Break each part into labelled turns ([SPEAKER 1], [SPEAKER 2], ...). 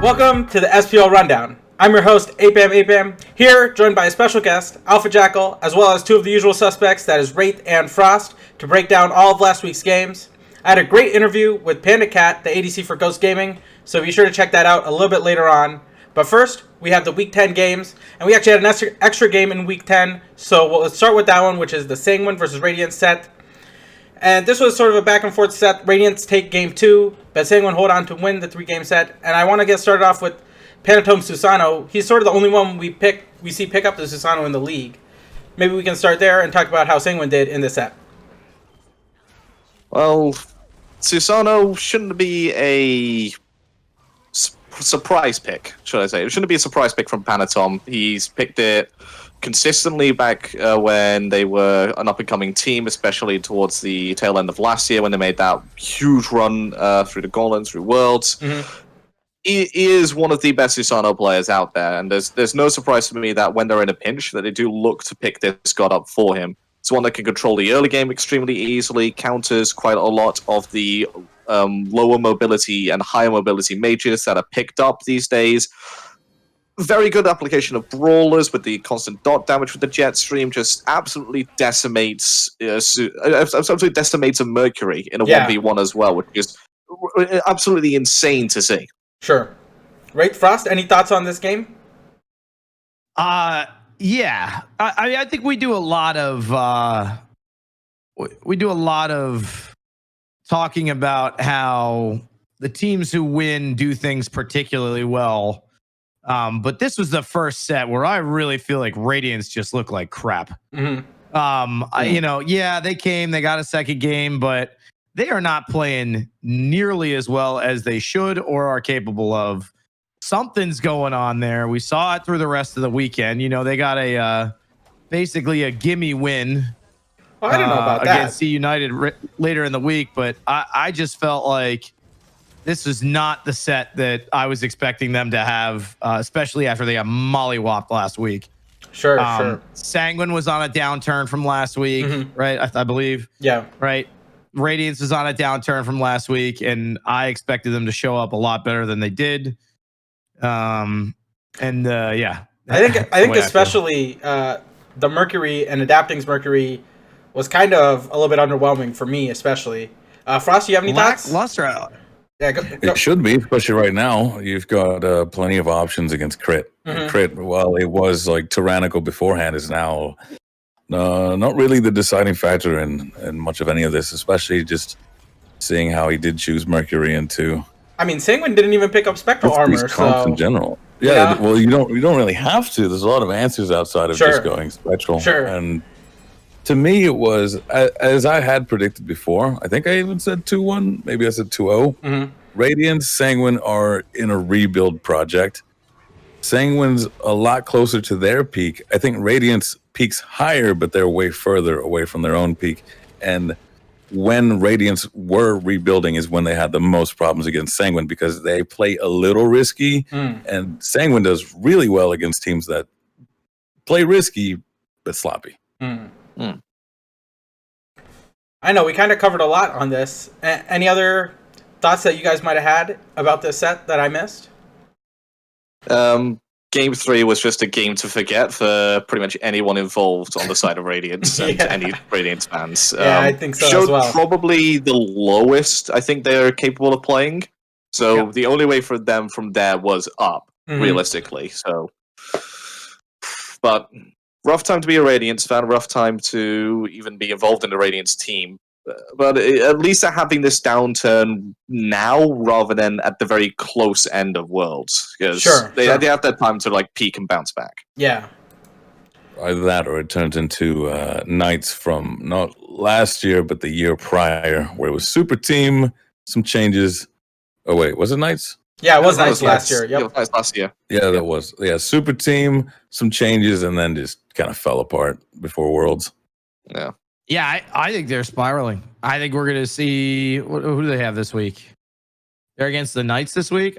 [SPEAKER 1] Welcome to the SPL Rundown. I'm your host, Apam, here joined by a special guest, AlphaJackal, as well as two of the usual suspects, that is Wraith and Frost, to break down all of last week's games. I had a great interview with Panda Cat, the ADC for Ghost Gaming, so be sure to check that out a little bit later on. But first, we have the Week 10 games, and we actually had an extra game in Week 10, so let's start with that one, which is the Sanguine versus Radiant set. And this was sort of a back and forth set. Radiants take game 2, but Sanguine hold on to win the 3-game set. And I want to get started off with Panatome Susano. He's sort of the only one we see pick up the Susano in the league. Maybe we can start there and talk about how Sanguine did in this set.
[SPEAKER 2] Well, Susano shouldn't be a surprise pick, should I say. It shouldn't be a surprise pick from Panatome. He's picked it consistently back when they were an up-and-coming team, especially towards the tail end of last year when they made that huge run through the Gauntlet, through Worlds. Mm-hmm. He is one of the best Susano players out there, and there's no surprise to me that when they're in a pinch, that they do look to pick this god up for him. It's one that can control the early game extremely easily, counters quite a lot of the lower mobility and higher mobility mages that are picked up these days. Very good application of brawlers with the constant dot damage with the jet stream. Just absolutely decimates a Mercury in a 1v1 as well, which is absolutely insane to see.
[SPEAKER 1] Sure. Right, Frost, any thoughts on this game?
[SPEAKER 3] Yeah. I think we do a lot of talking about how the teams who win do things particularly well. But this was the first set where I really feel like Radiants just look like crap. Mm-hmm. They got a second game, but they are not playing nearly as well as they should or are capable of. Something's going on there. We saw it through the rest of the weekend. They got basically a gimme win.
[SPEAKER 1] I didn't know about that.
[SPEAKER 3] Against C United later in the week, but I just felt like this was not the set that I was expecting them to have, especially after they got mollywopped last week.
[SPEAKER 1] Sure.
[SPEAKER 3] Sanguine was on a downturn from last week, mm-hmm. right? I believe.
[SPEAKER 1] Yeah.
[SPEAKER 3] Right. Radiance is on a downturn from last week, and I expected them to show up a lot better than they did. I
[SPEAKER 1] think especially the Mercury and Adapting's Mercury was kind of a little bit underwhelming for me, especially. Frost, you have any thoughts?
[SPEAKER 3] Luster.
[SPEAKER 1] Yeah, go.
[SPEAKER 4] It should be, especially right now. You've got plenty of options against Crit. Mm-hmm. Crit, while it was like tyrannical beforehand, is now not really the deciding factor in much of any of this, especially just seeing how he did choose Mercury into.
[SPEAKER 1] I mean, Sanguine didn't even pick up Spectral Armor, so
[SPEAKER 4] in general. Yeah, well, you don't really have to. There's a lot of answers outside of just going Spectral.
[SPEAKER 1] Sure.
[SPEAKER 4] And to me, it was, as I had predicted before, I think I even said 2-1, maybe I said 2-0. Mm-hmm. Radiant, Sanguine are in a rebuild project. Sanguine's a lot closer to their peak. I think Radiant's peak's higher, but they're way further away from their own peak. And when Radiants were rebuilding is when they had the most problems against Sanguine, because they play a little risky, and Sanguine does really well against teams that play risky but sloppy.
[SPEAKER 1] I know we kind of covered a lot on this. Any other thoughts that you guys might have had about this set that I missed?
[SPEAKER 2] Game 3 was just a game to forget for pretty much anyone involved on the side of Radiance and any Radiance fans.
[SPEAKER 1] I think so
[SPEAKER 2] showed
[SPEAKER 1] as well.
[SPEAKER 2] Probably the lowest I think they're capable of playing. So the only way for them from there was up, realistically. So, but rough time to be a Radiance fan, rough time to even be involved in the Radiance team. But at least they're having this downturn now rather than at the very close end of Worlds. Because they have that time to peak and bounce back.
[SPEAKER 1] Yeah.
[SPEAKER 4] Either that or it turns into Knights from not last year, but the year prior, where it was Super Team, some changes. Oh, wait, was it Knights?
[SPEAKER 1] Yeah, it was Knights last year. Yep.
[SPEAKER 2] Yeah, last year.
[SPEAKER 4] Yeah, that was. Yeah, Super Team, some changes, and then just kind of fell apart before Worlds.
[SPEAKER 2] Yeah.
[SPEAKER 3] Yeah, I think they're spiraling. I think we're going to see... Who do they have this week? They're against the Knights this week?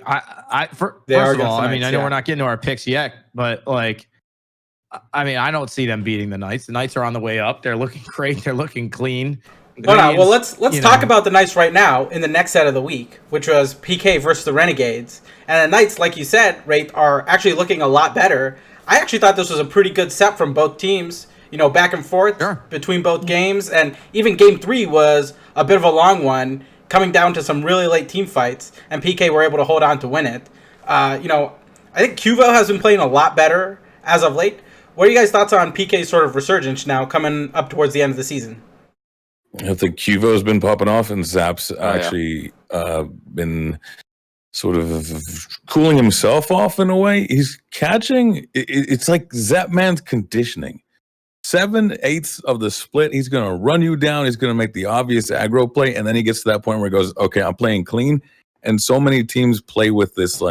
[SPEAKER 3] First of all, I know we're not getting to our picks yet, but I don't see them beating the Knights. The Knights are on the way up. They're looking great. They're looking clean.
[SPEAKER 1] Hold on. Well, let's talk about the Knights right now in the next set of the week, which was PK versus the Renegades. And the Knights, like you said, Wraith, are actually looking a lot better. I actually thought this was a pretty good set from both teams. Back and forth between both games, and even Game 3 was a bit of a long one, coming down to some really late team fights, and PK were able to hold on to win it. I think Cuvo has been playing a lot better as of late. What are you guys' thoughts on PK's sort of resurgence now coming up towards the end of the season?
[SPEAKER 4] I think Cuvo's been popping off, and Zap's actually been sort of cooling himself off in a way. He's catching. It's like Zapman's conditioning. 7/8 of the split, he's going to run you down. He's going to make the obvious aggro play, and then he gets to that point where he goes, "Okay, I'm playing clean." And so many teams play with this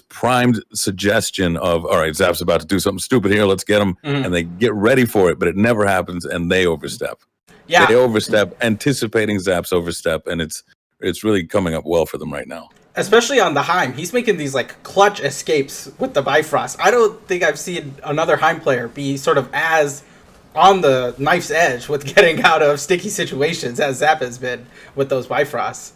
[SPEAKER 4] primed suggestion of, "All right, Zap's about to do something stupid here. Let's get him," and they get ready for it, but it never happens, and they overstep. Yeah, they overstep, anticipating Zap's overstep, and it's really coming up well for them right now.
[SPEAKER 1] Especially on the Heim, he's making these clutch escapes with the Bifrost. I don't think I've seen another Heim player be sort of as on the knife's edge with getting out of sticky situations as Zap has been with those Bifrosts.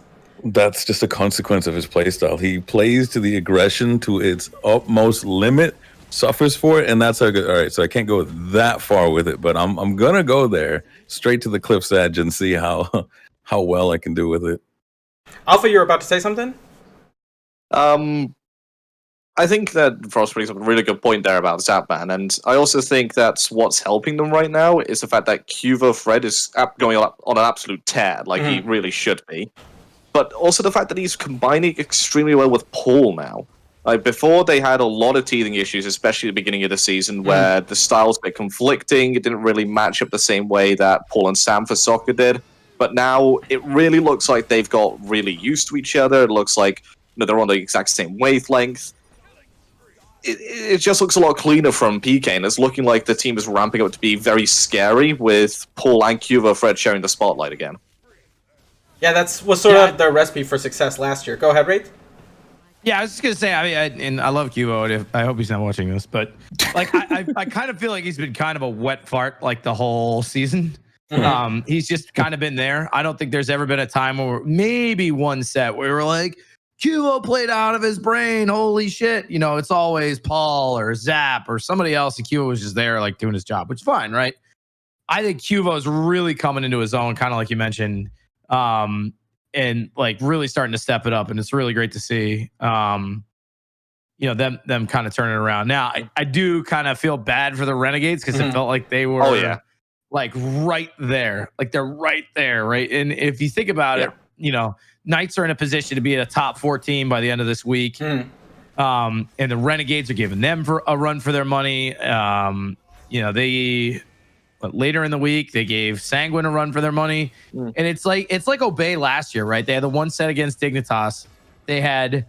[SPEAKER 4] That's just a consequence of his playstyle. He plays to the aggression to its utmost limit, suffers for it, and that's how good. All right, so I can't go that far with it, but I'm gonna go there straight to the cliff's edge and see how well I can do with it.
[SPEAKER 1] Alpha, you're about to say something?
[SPEAKER 2] I think that Frost brings up a really good point there about Zapman, and I also think that's what's helping them right now is the fact that Cuvo Fred is going on an absolute tear, like he really should be. But also the fact that he's combining extremely well with Paul now. Like before, they had a lot of teething issues, especially at the beginning of the season, where the styles were conflicting. It didn't really match up the same way that Paul and Sam for soccer did. But now it really looks like they've got really used to each other. It looks like they're on the exact same wavelength. It just looks a lot cleaner from PK, and it's looking like the team is ramping up to be very scary with Paul and Cuvo Fred sharing the spotlight again.
[SPEAKER 1] Yeah, was sort of their recipe for success last year. Go ahead, Wraith.
[SPEAKER 3] Yeah, I was just gonna say. I love Cuvo. I hope he's not watching this, but I kind of feel like he's been kind of a wet fart the whole season. He's just kind of been there. I don't think there's ever been a time where maybe one set where we're like, Cuvo played out of his brain. Holy shit! It's always Paul or Zap or somebody else, and Cuvo was just there doing his job, which is fine, right? I think Cuvo's really coming into his own, kind of like you mentioned. And really starting to step it up, and it's really great to see them kind of turning around. Now I do kind of feel bad for the Renegades because it felt like they were right there, they're right there, right? And if you think about it, Knights are in a position to be a top 4 team by the end of this week, and the Renegades are giving them a run for their money. But later in the week, they gave Sanguine a run for their money. And it's like Obey last year, right? They had the one set against Dignitas. They had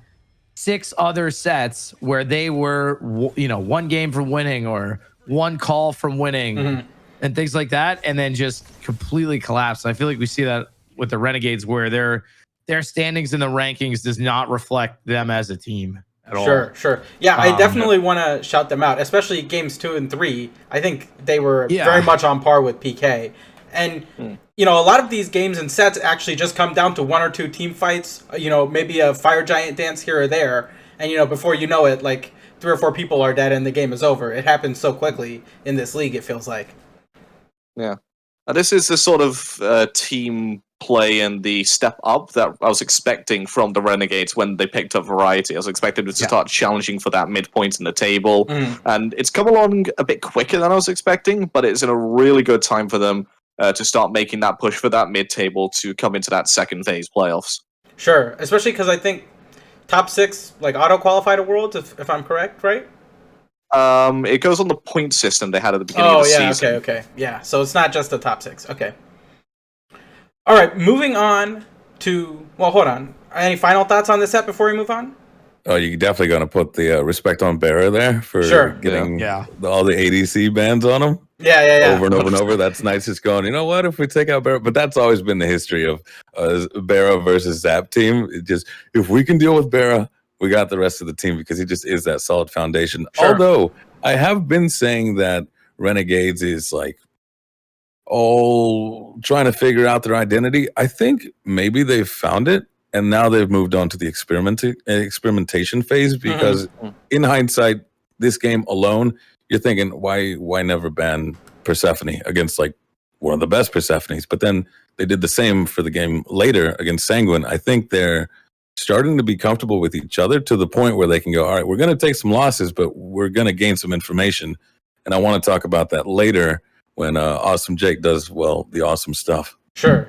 [SPEAKER 3] 6 other sets where they were, one game from winning or one call from winning and things like that, and then just completely collapsed. I feel like we see that with the Renegades where their standings in the rankings does not reflect them as a team.
[SPEAKER 1] Sure. Yeah, I definitely want to shout them out, especially games 2 and 3. I think they were very much on par with PK. And, a lot of these games and sets actually just come down to 1 or 2 team fights, maybe a fire giant dance here or there. And, before you know it, 3 or 4 people are dead and the game is over. It happens so quickly in this league, it feels like.
[SPEAKER 2] Yeah. This is the sort of team play and the step up that I was expecting from the Renegades when they picked up Variety. I was expecting them to start challenging for that midpoint in the table, and it's come along a bit quicker than I was expecting, but it's in a really good time for them to start making that push for that mid-table to come into that second phase playoffs.
[SPEAKER 1] Sure, especially because I think top 6 auto-qualify to Worlds, if I'm correct, right?
[SPEAKER 2] It goes on the point system they had at the beginning of the season.
[SPEAKER 1] Okay. Yeah, so it's not just the top 6. Okay. All right, moving on to... Well, hold on. Any final thoughts on this set before we move on?
[SPEAKER 4] Oh, you're definitely going to put the respect on Barra there for getting all the ADC bans on him.
[SPEAKER 1] Yeah.
[SPEAKER 4] Over and over and over. That's nice. Just going, you know what, if we take out Barra... But that's always been the history of Barra versus Zap team. It just, if we can deal with Barra, we got the rest of the team because he just is that solid foundation. Sure. Although, I have been saying that Renegades is all trying to figure out their identity. I think maybe they've found it, and now they've moved on to the experimentation phase. Because in hindsight, this game alone, you're thinking, why never ban Persephone against like one of the best Persephones? But then they did the same for the game later against Sanguine. I think they're starting to be comfortable with each other to the point where they can go, all right, we're going to take some losses, but we're going to gain some information. And I want to talk about that later when Awesome Jake does, well, the awesome stuff.
[SPEAKER 1] Sure.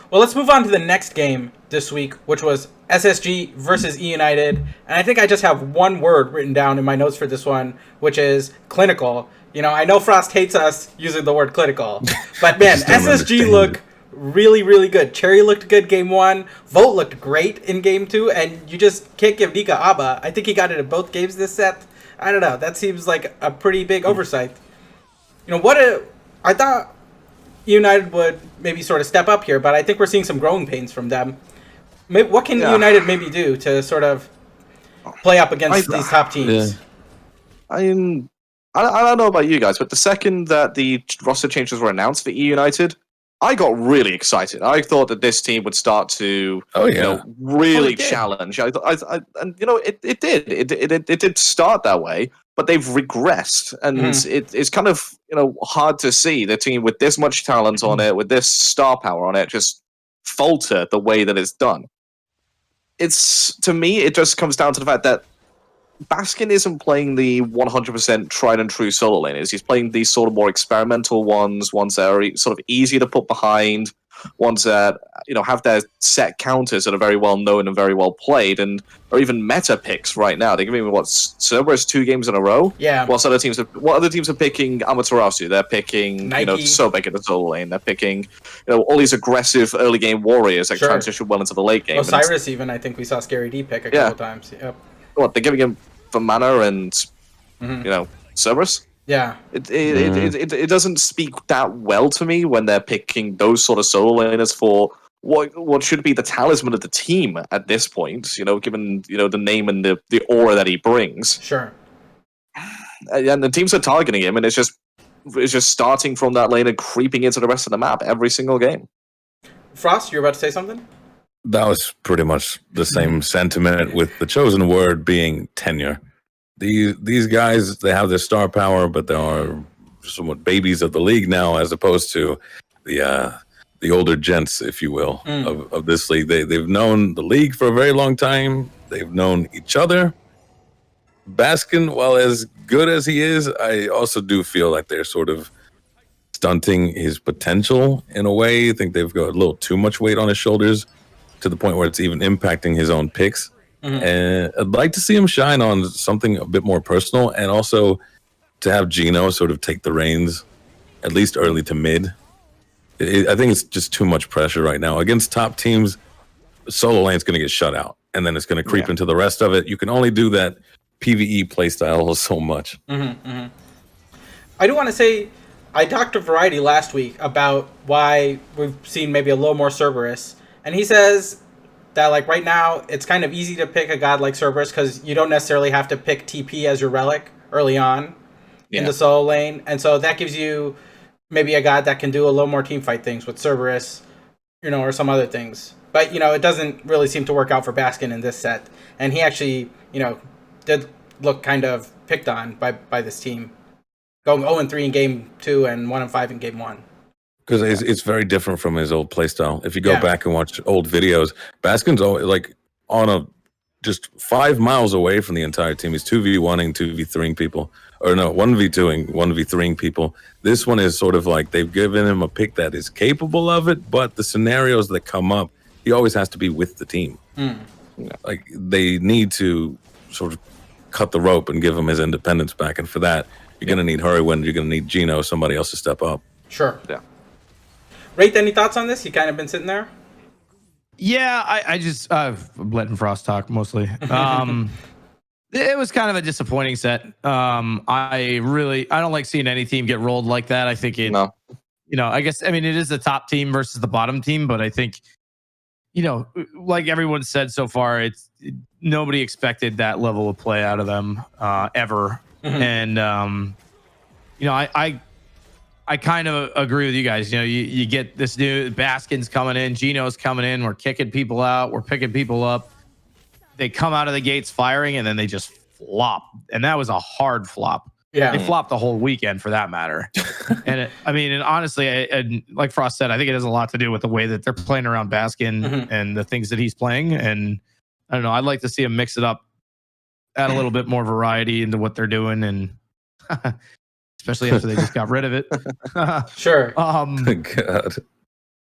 [SPEAKER 1] Well, let's move on to the next game this week, which was SSG versus E United. And I think I just have one word written down in my notes for this one, which is clinical. You know, I know Frost hates us using the word clinical, but man, SSG look really, really good. Cherry looked good game 1. Vote looked great in game 2, and you just can't give Nika ABBA. I think he got it in both games this set. I don't know. That seems like a pretty big oversight. You know, I thought United would maybe sort of step up here, but I think we're seeing some growing pains from them. What can United maybe do to sort of play up against these top teams?
[SPEAKER 2] I don't know about you guys, but the second that the roster changes were announced for E United, I got really excited. I thought that this team would start to, really challenge. And it did. It did start that way, but they've regressed, and it's kind of hard to see the team with this much talent on it, with this star power on it, just falter the way that it's done. To me, it just comes down to the fact that Baskin isn't playing the 100% tried and true solo laners. He's playing these sort of more experimental ones that are sort of easy to put behind, ones that have their set counters that are very well known and very well played, and are even meta picks right now. They're giving Cerberus 2 games in a row.
[SPEAKER 1] Yeah.
[SPEAKER 2] Whilst other teams are picking Amaterasu. They're picking Sobek in the solo lane. They're picking all these aggressive early game warriors that transition well into the late game.
[SPEAKER 1] Osiris even, I think we saw Scary D pick a couple times. Yep.
[SPEAKER 2] What, they're giving him for mana and Cerberus?
[SPEAKER 1] Yeah.
[SPEAKER 2] It doesn't speak that well to me when they're picking those sort of solo laners for what should be the talisman of the team at this point, given the name and the aura that he brings.
[SPEAKER 1] Sure.
[SPEAKER 2] And the teams are targeting him, and it's just starting from that lane and creeping into the rest of the map every single game.
[SPEAKER 1] Frost, you're about to say something?
[SPEAKER 4] That was pretty much the same sentiment, with the chosen word being tenure. These guys, they have their star power, but they are somewhat babies of the league now, as opposed to the older gents, if you will, of this league. They've known the league for a very long time. They've known each other. Baskin, while as good as he is, I also do feel like they're sort of stunting his potential in a way. I think they've got a little too much weight on his shoulders, to the point where it's even impacting his own picks. And I'd like to see him shine on something a bit more personal, and also to have Gino sort of take the reins, at least early to mid. I think it's just too much pressure right now. Against top teams, solo lane's going to get shut out, and then it's going to creep into the rest of it. You can only do that PvE playstyle so much.
[SPEAKER 1] I do want to say, I talked to Variety last week about why we've seen maybe a little more Cerberus. And he says that, like, right now, it's kind of easy to pick a god like Cerberus because you don't necessarily have to pick TP as your relic early on in the solo lane. And so that gives you maybe a god that can do a little more teamfight things with Cerberus, or some other things. But, it doesn't really seem to work out for Baskin in this set. And he actually, did look kind of picked on by this team, going 0-3 in game 2 and 1-5 in game 1.
[SPEAKER 4] Because it's very different from his old playstyle. If you go back and watch old videos, Baskin's always on just 5 miles away from the entire team. He's 2v1ing, 2v3ing people. Or no, 1v2ing, 1v3ing people. This one is sort of like they've given him a pick that is capable of it, but the scenarios that come up, he always has to be with the team. Like, they need to sort of cut the rope and give him his independence back. And for that, you're going to need Hurrywin, you're going to need Gino, somebody else to step up.
[SPEAKER 1] Sure.
[SPEAKER 2] Yeah.
[SPEAKER 1] Wraith, any thoughts on this? You kind of been sitting there?
[SPEAKER 3] Yeah, I just I'm letting Frost talk mostly. It was kind of a disappointing set. I don't like seeing any team get rolled like that. I think it, I guess, it is the top team versus the bottom team, but I think, like everyone said so far, nobody expected that level of play out of them ever. And I I kind of agree with you guys. You know, you get this new Baskin's coming in, Gino's coming in. We're kicking people out. We're picking people up. They come out of the gates firing, and then they just flop. And that was a hard flop.
[SPEAKER 1] Yeah.
[SPEAKER 3] They flopped the whole weekend for that matter. And honestly, like Frost said, I think it has a lot to do with the way that they're playing around Baskin and the things that he's playing. And I don't know, I'd like to see him mix it up, add a little bit more variety into what they're doing, and especially after they just got rid of it.
[SPEAKER 1] Sure.
[SPEAKER 4] God.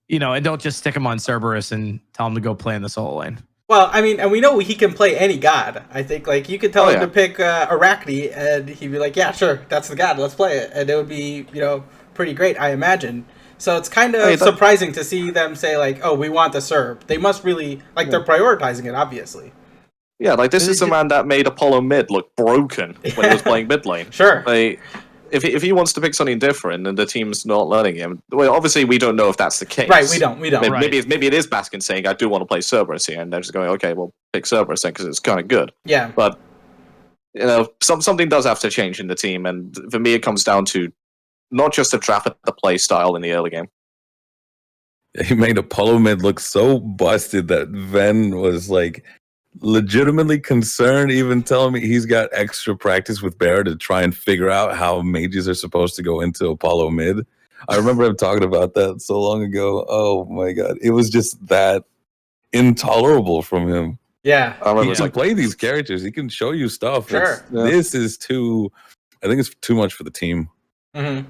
[SPEAKER 3] You know, and don't just stick him on Cerberus and tell him to go play in the solo lane.
[SPEAKER 1] Well, I mean, and we know he can play any god. I think, like, you could tell him to pick Arachne, and he'd be like, yeah, sure, that's the god, let's play it. And it would be, you know, pretty great, I imagine. So it's kind of surprising to see them say, like, oh, we want the Serb. They must really, like, they're prioritizing it, obviously.
[SPEAKER 2] Yeah, like, this is the man that made Apollo mid look broken when he was playing mid lane.
[SPEAKER 1] Sure.
[SPEAKER 2] Like, if he wants to pick something different and the team's not letting him, well, obviously we don't know if that's the case.
[SPEAKER 1] Right, we don't.
[SPEAKER 2] Maybe it is Baskin saying, I do want to play Cerberus here, and they're just going, okay, well, pick Cerberus then because it's kind of good.
[SPEAKER 1] Yeah.
[SPEAKER 2] But, you know, something does have to change in the team, and for me it comes down to not just the draft, but the play style in the early game.
[SPEAKER 4] He made Apollo mid look so busted that Ven was like legitimately concerned, even telling me he's got extra practice with Bear to try and figure out how mages are supposed to go into Apollo mid. I remember him talking about that so long ago. Oh my god, it was just that intolerable from him.
[SPEAKER 1] Yeah,
[SPEAKER 4] he can play these characters. He can show you stuff.
[SPEAKER 1] Sure.
[SPEAKER 4] This is too. I think it's too much for the team.
[SPEAKER 1] Mm-hmm.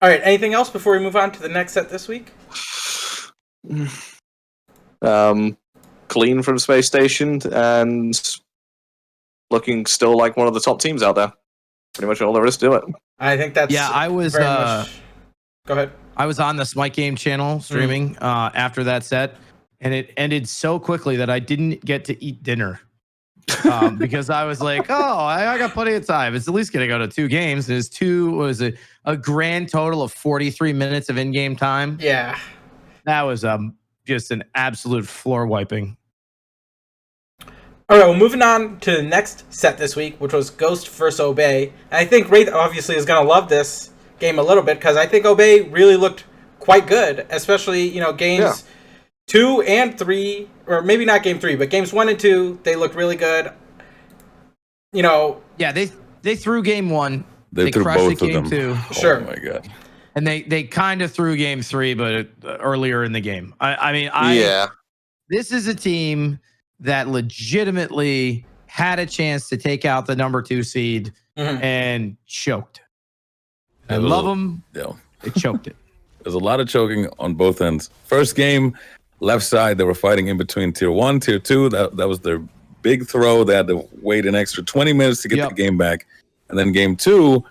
[SPEAKER 1] All right. Anything else before we move on to the next set this week?
[SPEAKER 2] Clean from Space Station and looking still like one of the top teams out there. Pretty much all there is to it.
[SPEAKER 1] I think that's
[SPEAKER 3] I was
[SPEAKER 1] very much... Go ahead.
[SPEAKER 3] I was on the Smite Game channel streaming after that set, and it ended so quickly that I didn't get to eat dinner because I was like, oh, I got plenty of time. It's at least going to go to 2 games. And it's a grand total of 43 minutes of in-game time.
[SPEAKER 1] Yeah.
[SPEAKER 3] That was just an absolute floor wiping.
[SPEAKER 1] All right, well, moving on to the next set this week, which was Ghost vs. Obey. And I think Wraith obviously is going to love this game a little bit because I think Obey really looked quite good, especially, you know, games 2 and 3, or maybe not game 3, but games 1 and 2, they looked really good. You know.
[SPEAKER 3] Yeah, they threw game 1.
[SPEAKER 4] They threw
[SPEAKER 3] crushed
[SPEAKER 4] both
[SPEAKER 3] game
[SPEAKER 4] of them.
[SPEAKER 3] 2.
[SPEAKER 1] Sure.
[SPEAKER 4] Oh my god.
[SPEAKER 3] And they kind of threw game 3, but earlier in the game. This is a team that legitimately had a chance to take out the number 2 seed and choked. I love them.
[SPEAKER 4] Yeah.
[SPEAKER 3] They choked it.
[SPEAKER 4] There's a lot of choking on both ends. First game, left side, they were fighting in between tier 1, tier 2. That was their big throw. They had to wait an extra 20 minutes to get the game back. And then game 2,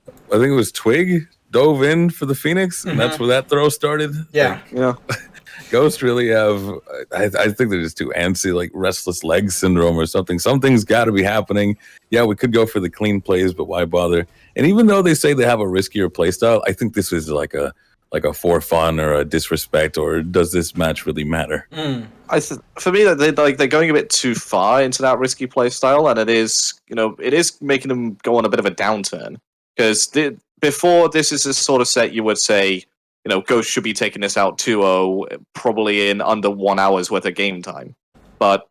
[SPEAKER 4] I think it was Twig dove in for the Phoenix, and that's where that throw started.
[SPEAKER 1] Yeah.
[SPEAKER 4] Ghost really have, I think they're just too antsy, like restless leg syndrome or something. Something's got to be happening. Yeah, we could go for the clean plays, but why bother? And even though they say they have a riskier play style, I think this is like a for fun or a disrespect, or does this match really matter?
[SPEAKER 2] For me, they're going a bit too far into that risky play style, and it is making them go on a bit of a downturn. Because before, this is the sort of set you would say, you know, Ghost should be taking this out 2-0 probably in under 1 hour's worth of game time. But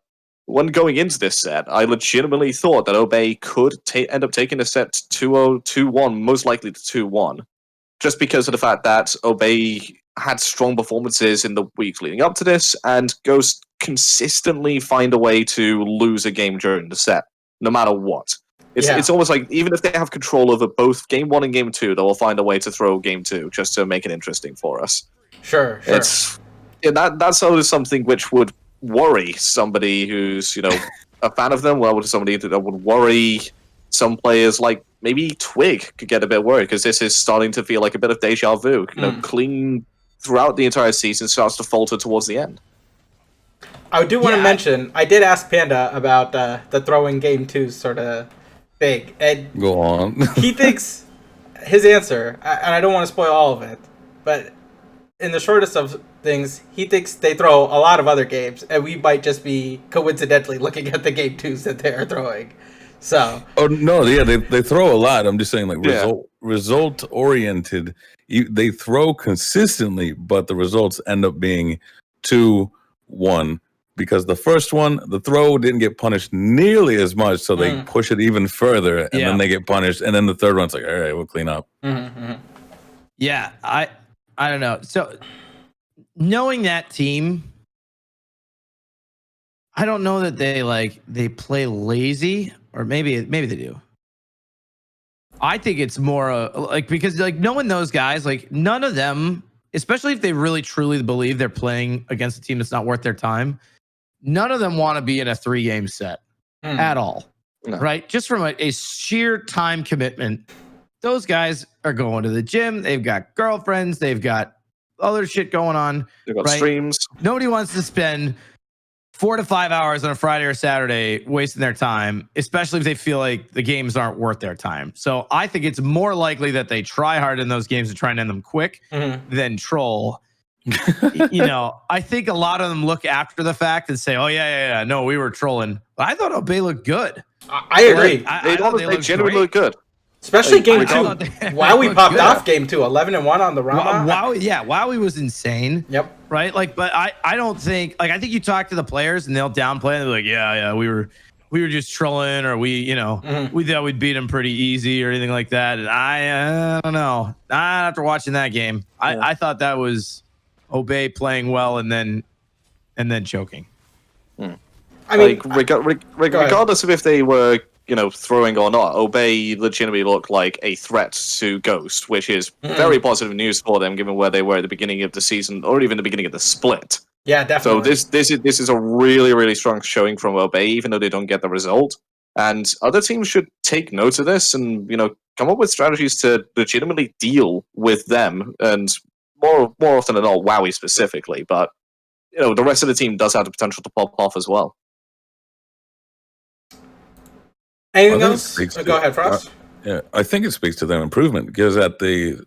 [SPEAKER 2] when going into this set, I legitimately thought that Obey could end up taking the set 2-0, 2-1, most likely to 2-1, just because of the fact that Obey had strong performances in the weeks leading up to this, and Ghost consistently find a way to lose a game during the set, no matter what. It's almost like even if they have control over both game 1 and game 2, they will find a way to throw game 2 just to make it interesting for us.
[SPEAKER 1] Sure.
[SPEAKER 2] That's always something which would worry somebody who's, you know, a fan of them. Well, somebody that would worry some players, like maybe Twig could get a bit worried, because this is starting to feel like a bit of deja vu. You know, clean throughout the entire season, starts to falter towards the end.
[SPEAKER 1] I do want to mention, I did ask Panda about the throwing game 2 sort of thing, and
[SPEAKER 4] go on.
[SPEAKER 1] He thinks his answer, and I don't want to spoil all of it, but in the shortest of things, he thinks they throw a lot of other games, and we might just be coincidentally looking at the game 2s that they are throwing. So.
[SPEAKER 4] Oh no, yeah, they throw a lot. I'm just saying, like
[SPEAKER 2] Yeah.
[SPEAKER 4] result oriented. They throw consistently, but the results end up being 2-1 because the first one, the throw didn't get punished nearly as much, so they push it even further, and then they get punished, and then the third one's like, all right, we'll clean up.
[SPEAKER 3] Yeah, I don't know. So knowing that team, I don't know that they play lazy, or maybe they do. I think it's more because knowing those guys, like none of them, especially if they really truly believe they're playing against a team that's not worth their time, none of them want to be in a 3-game set at all.
[SPEAKER 2] No.
[SPEAKER 3] Right? Just from a sheer time commitment. Those guys are going to the gym. They've got girlfriends. They've got other shit going on.
[SPEAKER 2] They've got streams.
[SPEAKER 3] Nobody wants to spend 4 to 5 hours on a Friday or Saturday wasting their time, especially if they feel like the games aren't worth their time. So I think it's more likely that they try hard in those games to try and end them quick than troll. I think a lot of them look after the fact and say, oh, yeah, no, we were trolling. But I thought Obey looked good.
[SPEAKER 1] I agree.
[SPEAKER 3] They
[SPEAKER 2] genuinely look good.
[SPEAKER 1] Especially game 2. Wow, we popped off game 2, 11-1 on the Rama.
[SPEAKER 3] Wowie was insane. Yep. Right? But I don't think I think you talk to the players and they'll downplay and they're like, yeah, we were just trolling, or we thought we'd beat them pretty easy or anything like that. And I don't know. After watching that game, I thought that was Obey playing well and then choking.
[SPEAKER 2] I mean, regardless of if they were throwing or not, Obey legitimately looked like a threat to Ghost, which is very positive news for them, given where they were at the beginning of the season, or even the beginning of the split.
[SPEAKER 1] Yeah, definitely.
[SPEAKER 2] So this is a really, really strong showing from Obey, even though they don't get the result. And other teams should take note of this and come up with strategies to legitimately deal with them, and more often than not, Wowie specifically. But the rest of the team does have the potential to pop off as well.
[SPEAKER 1] Anything else? Go ahead, Frost.
[SPEAKER 4] Yeah, I think it speaks to their improvement because at the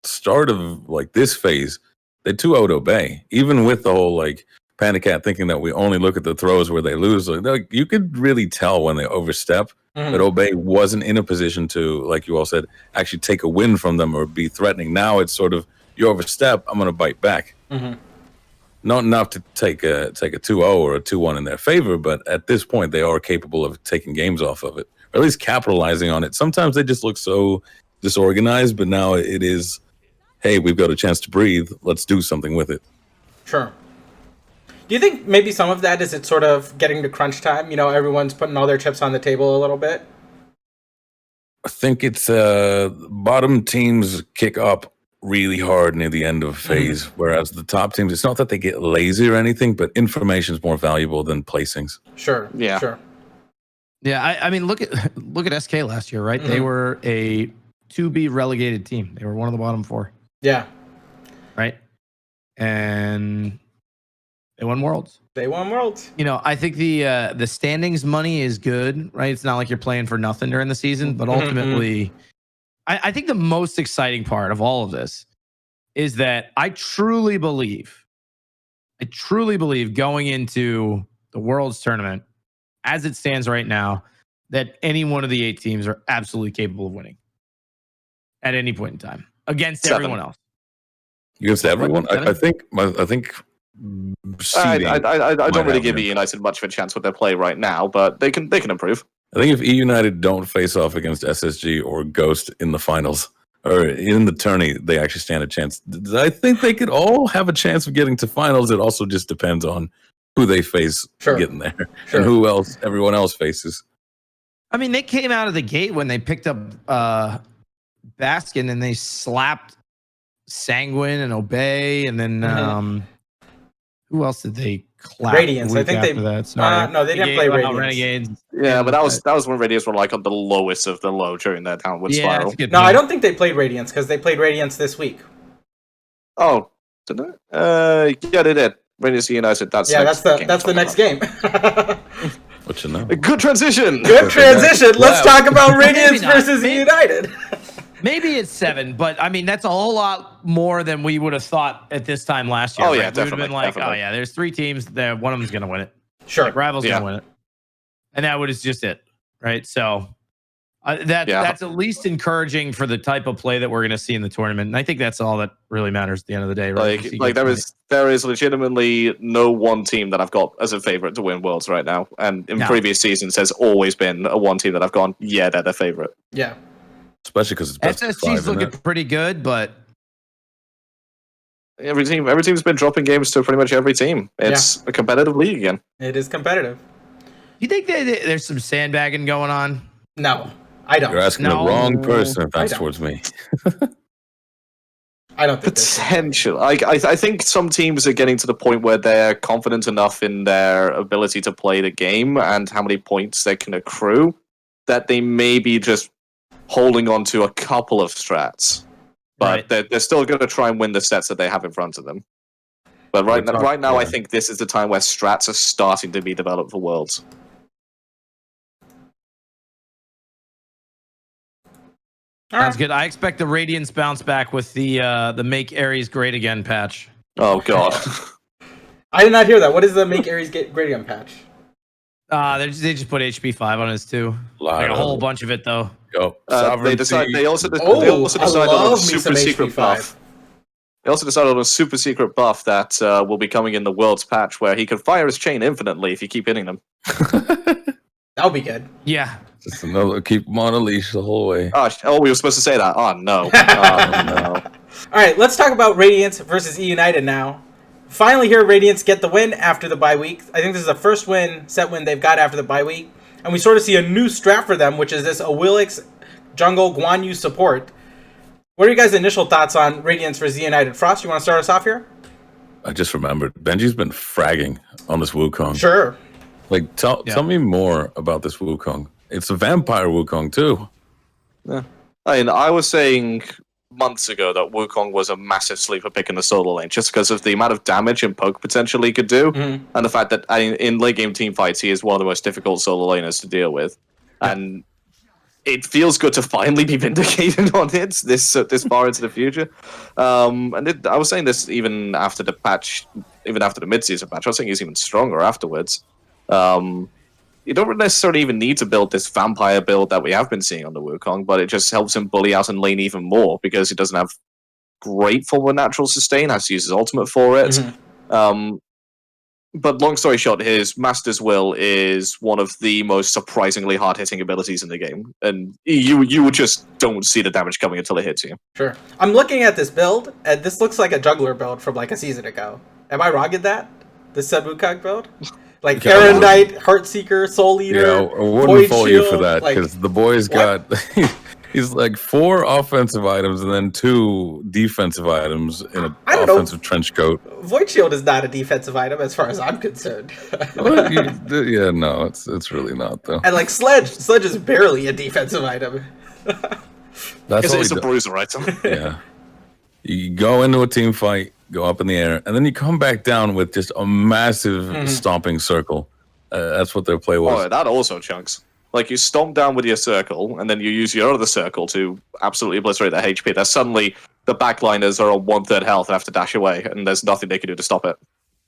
[SPEAKER 4] start of this phase, they 2-0'd Obey, even with the whole Panic Cat thinking that we only look at the throws where they lose. You could really tell when they overstep that Obey wasn't in a position to, like you all said, actually take a win from them or be threatening. Now it's sort of, you overstep, I'm going to bite back. Not enough to take a 2-0 or a 2-1 in their favor, but at this point they are capable of taking games off of it, or at least capitalizing on it. Sometimes they just look so disorganized, but now it is, hey, we've got a chance to breathe. Let's do something with it.
[SPEAKER 1] Sure. Do you think maybe some of that is it's sort of getting to crunch time? Everyone's putting all their chips on the table a little bit.
[SPEAKER 4] I think it's bottom teams kick up really hard near the end of a phase, whereas the top teams, it's not that they get lazy or anything, but information is more valuable than placings.
[SPEAKER 1] Sure. Yeah. Sure.
[SPEAKER 3] Yeah. I mean, look at SK last year, right? They were a to-be relegated team. They were one of the bottom 4.
[SPEAKER 1] Yeah.
[SPEAKER 3] Right. And they won Worlds.
[SPEAKER 1] I
[SPEAKER 3] think the standings money is good, right? It's not like you're playing for nothing during the season, but ultimately, I think the most exciting part of all of this is that I truly believe going into the Worlds tournament, as it stands right now, that any one of the 8 teams are absolutely capable of winning at any point in time against everyone else.
[SPEAKER 4] Against everyone? I think
[SPEAKER 2] I don't really give United much of a chance with their play right now, but they can improve.
[SPEAKER 4] I think if United don't face off against SSG or Ghost in the finals or in the tourney, they actually stand a chance. I think they could all have a chance of getting to finals. It also just depends on who they face getting there and who else everyone else faces.
[SPEAKER 3] I mean, they came out of the gate when they picked up Baskin and they slapped Sanguine and Obey, and then who else did they clap?
[SPEAKER 1] Radiance. I think they. No, they didn't play Radiance.
[SPEAKER 3] Renegades.
[SPEAKER 2] Yeah, but that was when Radiance were on the lowest of the low during that downward spiral.
[SPEAKER 1] No, I don't think they played Radiance because they played Radiance this week.
[SPEAKER 2] Oh, did they? Yeah, they did. Radiance United. That's
[SPEAKER 1] the next game.
[SPEAKER 4] What you know?
[SPEAKER 2] Good transition.
[SPEAKER 1] Let's talk about Radiance versus United.
[SPEAKER 3] Maybe it's 7, but I mean that's a whole lot more than we would have thought at this time last year.
[SPEAKER 2] Oh yeah,
[SPEAKER 3] right?
[SPEAKER 2] definitely.
[SPEAKER 3] We would have been oh yeah, there's 3 teams that one of them's going to win it.
[SPEAKER 1] Sure,
[SPEAKER 3] Rival's going to win it, and that was just it, right? So that's at least encouraging for the type of play that we're going to see in the tournament. And I think that's all that really matters at the end of the day, right?
[SPEAKER 2] There is legitimately no one team that I've got as a favorite to win Worlds right now. And in previous seasons, there's always been a one team that I've gone, yeah, they're the favorite.
[SPEAKER 1] Yeah.
[SPEAKER 4] Especially because it's best of five,
[SPEAKER 3] SSG's looking pretty good, but
[SPEAKER 2] every team's been dropping games to pretty much every team. It's a competitive league again.
[SPEAKER 1] It is competitive.
[SPEAKER 3] You think there's some sandbagging going on?
[SPEAKER 1] No, I don't.
[SPEAKER 4] You're asking the wrong person if that's towards me.
[SPEAKER 1] I don't think
[SPEAKER 2] potential. I think some teams are getting to the point where they're confident enough in their ability to play the game and how many points they can accrue that they may be just holding on to a couple of strats. But they're still going to try and win the sets that they have in front of them. But right now, I think this is the time where strats are starting to be developed for Worlds.
[SPEAKER 3] Sounds good. I expect the Radiance bounce back with the Make Ares Great Again patch.
[SPEAKER 2] Oh, God.
[SPEAKER 1] I did not hear that. What is the Make Ares Great Again patch?
[SPEAKER 3] They just put HP 5 on his too. Like a whole bunch of it though.
[SPEAKER 2] They also decided on a super secret buff. They also decided on a super secret buff that will be coming in the World's patch where he can fire his chain infinitely if you keep hitting them.
[SPEAKER 1] That'll be good.
[SPEAKER 3] Yeah.
[SPEAKER 4] Just another keep him on a leash the whole way.
[SPEAKER 2] Oh, we were supposed to say that. Oh no. Oh no.
[SPEAKER 1] All right, let's talk about Radiance versus E United now. Finally, here Radiance get the win after the bye week. I think this is the first set win they've got after the bye week. And we sort of see a new strat for them, which is this Awilix jungle Guan Yu support. What are your guys' initial thoughts on Radiance versus E United? Frost, you want to start us off here?
[SPEAKER 4] I just remembered. Benji's been fragging on this Wukong.
[SPEAKER 1] Sure.
[SPEAKER 4] Like, tell me more about this Wukong. It's a vampire Wukong, too.
[SPEAKER 2] Yeah. I mean, I was saying months ago that Wukong was a massive sleeper pick in the solo lane just because of the amount of damage and poke potential he could do, and the fact that in late game team fights he is one of the most difficult solo laners to deal with, and it feels good to finally be vindicated on it this far into the future. I was saying this even after the patch, even after the mid-season patch. I was saying he's even stronger afterwards. You don't necessarily even need to build this vampire build that we have been seeing on the Wukong, but it just helps him bully out and lane even more because he doesn't have great form of natural sustain, has to use his ultimate for it. But long story short, his Master's Will is one of the most surprisingly hard-hitting abilities in the game, and you just don't see the damage coming until it hits you.
[SPEAKER 1] Sure. I'm looking at this build, and this looks like a juggler build from like a season ago. Am I wrong in that? The Seb Wukong build? Like Erendite, Heartseeker, Soul Eater.
[SPEAKER 4] Yeah, I wouldn't fault you for that because the boy's got he's like 4 offensive items and then 2 defensive items in an offensive trench coat.
[SPEAKER 1] Void Shield is not a defensive item as far as I'm concerned.
[SPEAKER 4] Yeah, no, it's really not though.
[SPEAKER 1] And like Sledge is barely a defensive item.
[SPEAKER 2] It's a bruiser, right?
[SPEAKER 4] Yeah. You go into a team fight, go up in the air, and then you come back down with just a massive stomping circle. That's what their play was.
[SPEAKER 2] Oh, that also chunks. Like, you stomp down with your circle, and then you use your other circle to absolutely obliterate their HP. Then suddenly, the backliners are on 1/3 health and have to dash away, and there's nothing they can do to stop it.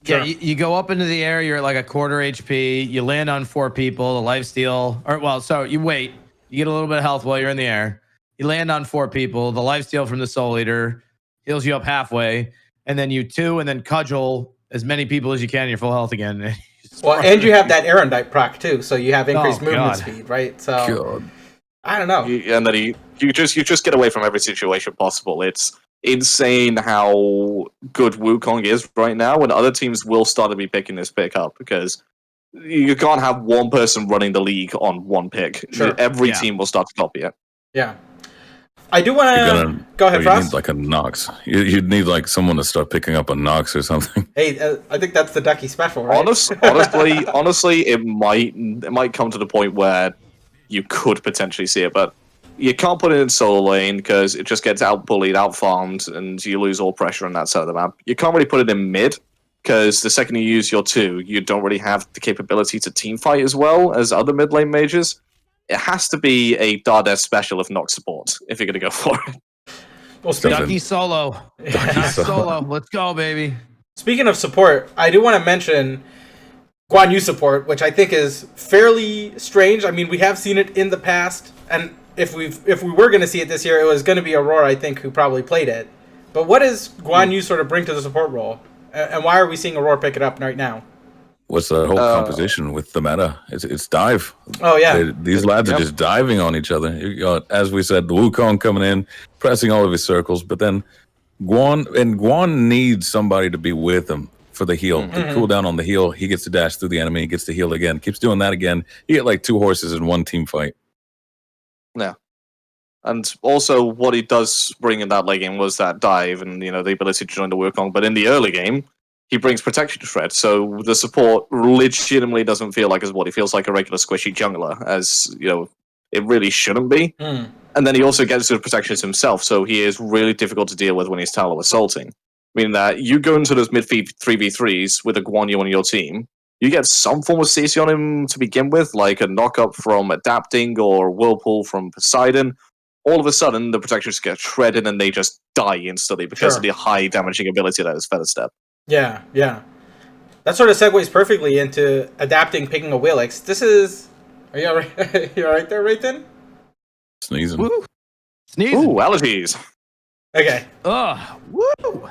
[SPEAKER 3] Yeah, you go up into the air, you're at like a 1/4 HP, you land on 4 people, the lifesteal, you wait, you get a little bit of health while you're in the air, you land on 4 people, the lifesteal from the Soul Eater heals you up halfway, and then you 2 and then cudgel as many people as you can in your full health again.
[SPEAKER 1] Well, and you have that Erendite proc too, so you have increased movement speed, right? So I don't know.
[SPEAKER 2] And then you just get away from every situation possible. It's insane how good Wukong is right now, and other teams will start to be picking this pick up because you can't have one person running the league on one pick.
[SPEAKER 1] Sure.
[SPEAKER 2] Every team will start to copy it.
[SPEAKER 1] Yeah. I do want to go ahead, Frost.
[SPEAKER 4] You need like a Nox. You'd need like someone to start picking up a Nox or something.
[SPEAKER 1] Hey, I think that's the Ducky special, right?
[SPEAKER 2] Honestly, it might come to the point where you could potentially see it, but you can't put it in solo lane because it just gets out-bullied, out-farmed, and you lose all pressure on that side of the map. You can't really put it in mid because the second you use your 2, you don't really have the capability to team fight as well as other mid lane mages. It has to be a Dardes special if not support, if you're going to go for it.
[SPEAKER 1] Well,
[SPEAKER 3] Ducky solo. Ducky solo. Let's go, baby.
[SPEAKER 1] Speaking of support, I do want to mention Guan Yu support, which I think is fairly strange. I mean, we have seen it in the past, and if we were going to see it this year, it was going to be Aurora, I think, who probably played it. But what does Guan Yu sort of bring to the support role, and why are we seeing Aurora pick it up right now?
[SPEAKER 4] What's the whole composition with the meta? It's dive.
[SPEAKER 1] Oh yeah,
[SPEAKER 4] these lads are just diving on each other. You got, as we said, the Wukong coming in, pressing all of his circles, but then Guan needs somebody to be with him for the heal. To cool down on the heal, he gets to dash through the enemy, he gets to heal again, keeps doing that again. You get like 2 horses in one team fight.
[SPEAKER 2] Yeah. And also what he does bring in that late game was that dive and, the ability to join the Wukong. But in the early game, he brings protection shred, so the support legitimately doesn't feel like as what he feels like a regular squishy jungler, as it really shouldn't be. And then he also gets to the protections himself, so he is really difficult to deal with when he's tallow assaulting. Meaning that you go into those mid 3v3s with a Guan Yu on your team, you get some form of CC on him to begin with, like a knock-up from Adapting or Whirlpool from Poseidon. All of a sudden, the protections get shredded and they just die instantly because of the high damaging ability that is Feather Step.
[SPEAKER 1] Yeah. That sort of segues perfectly into Adapting picking a Willix. This is... Are you alright? You alright there, Rayton?
[SPEAKER 4] Sneezing.
[SPEAKER 3] Woo. Sneezing.
[SPEAKER 2] Ooh, allergies.
[SPEAKER 1] Okay.
[SPEAKER 3] Ugh. Woo.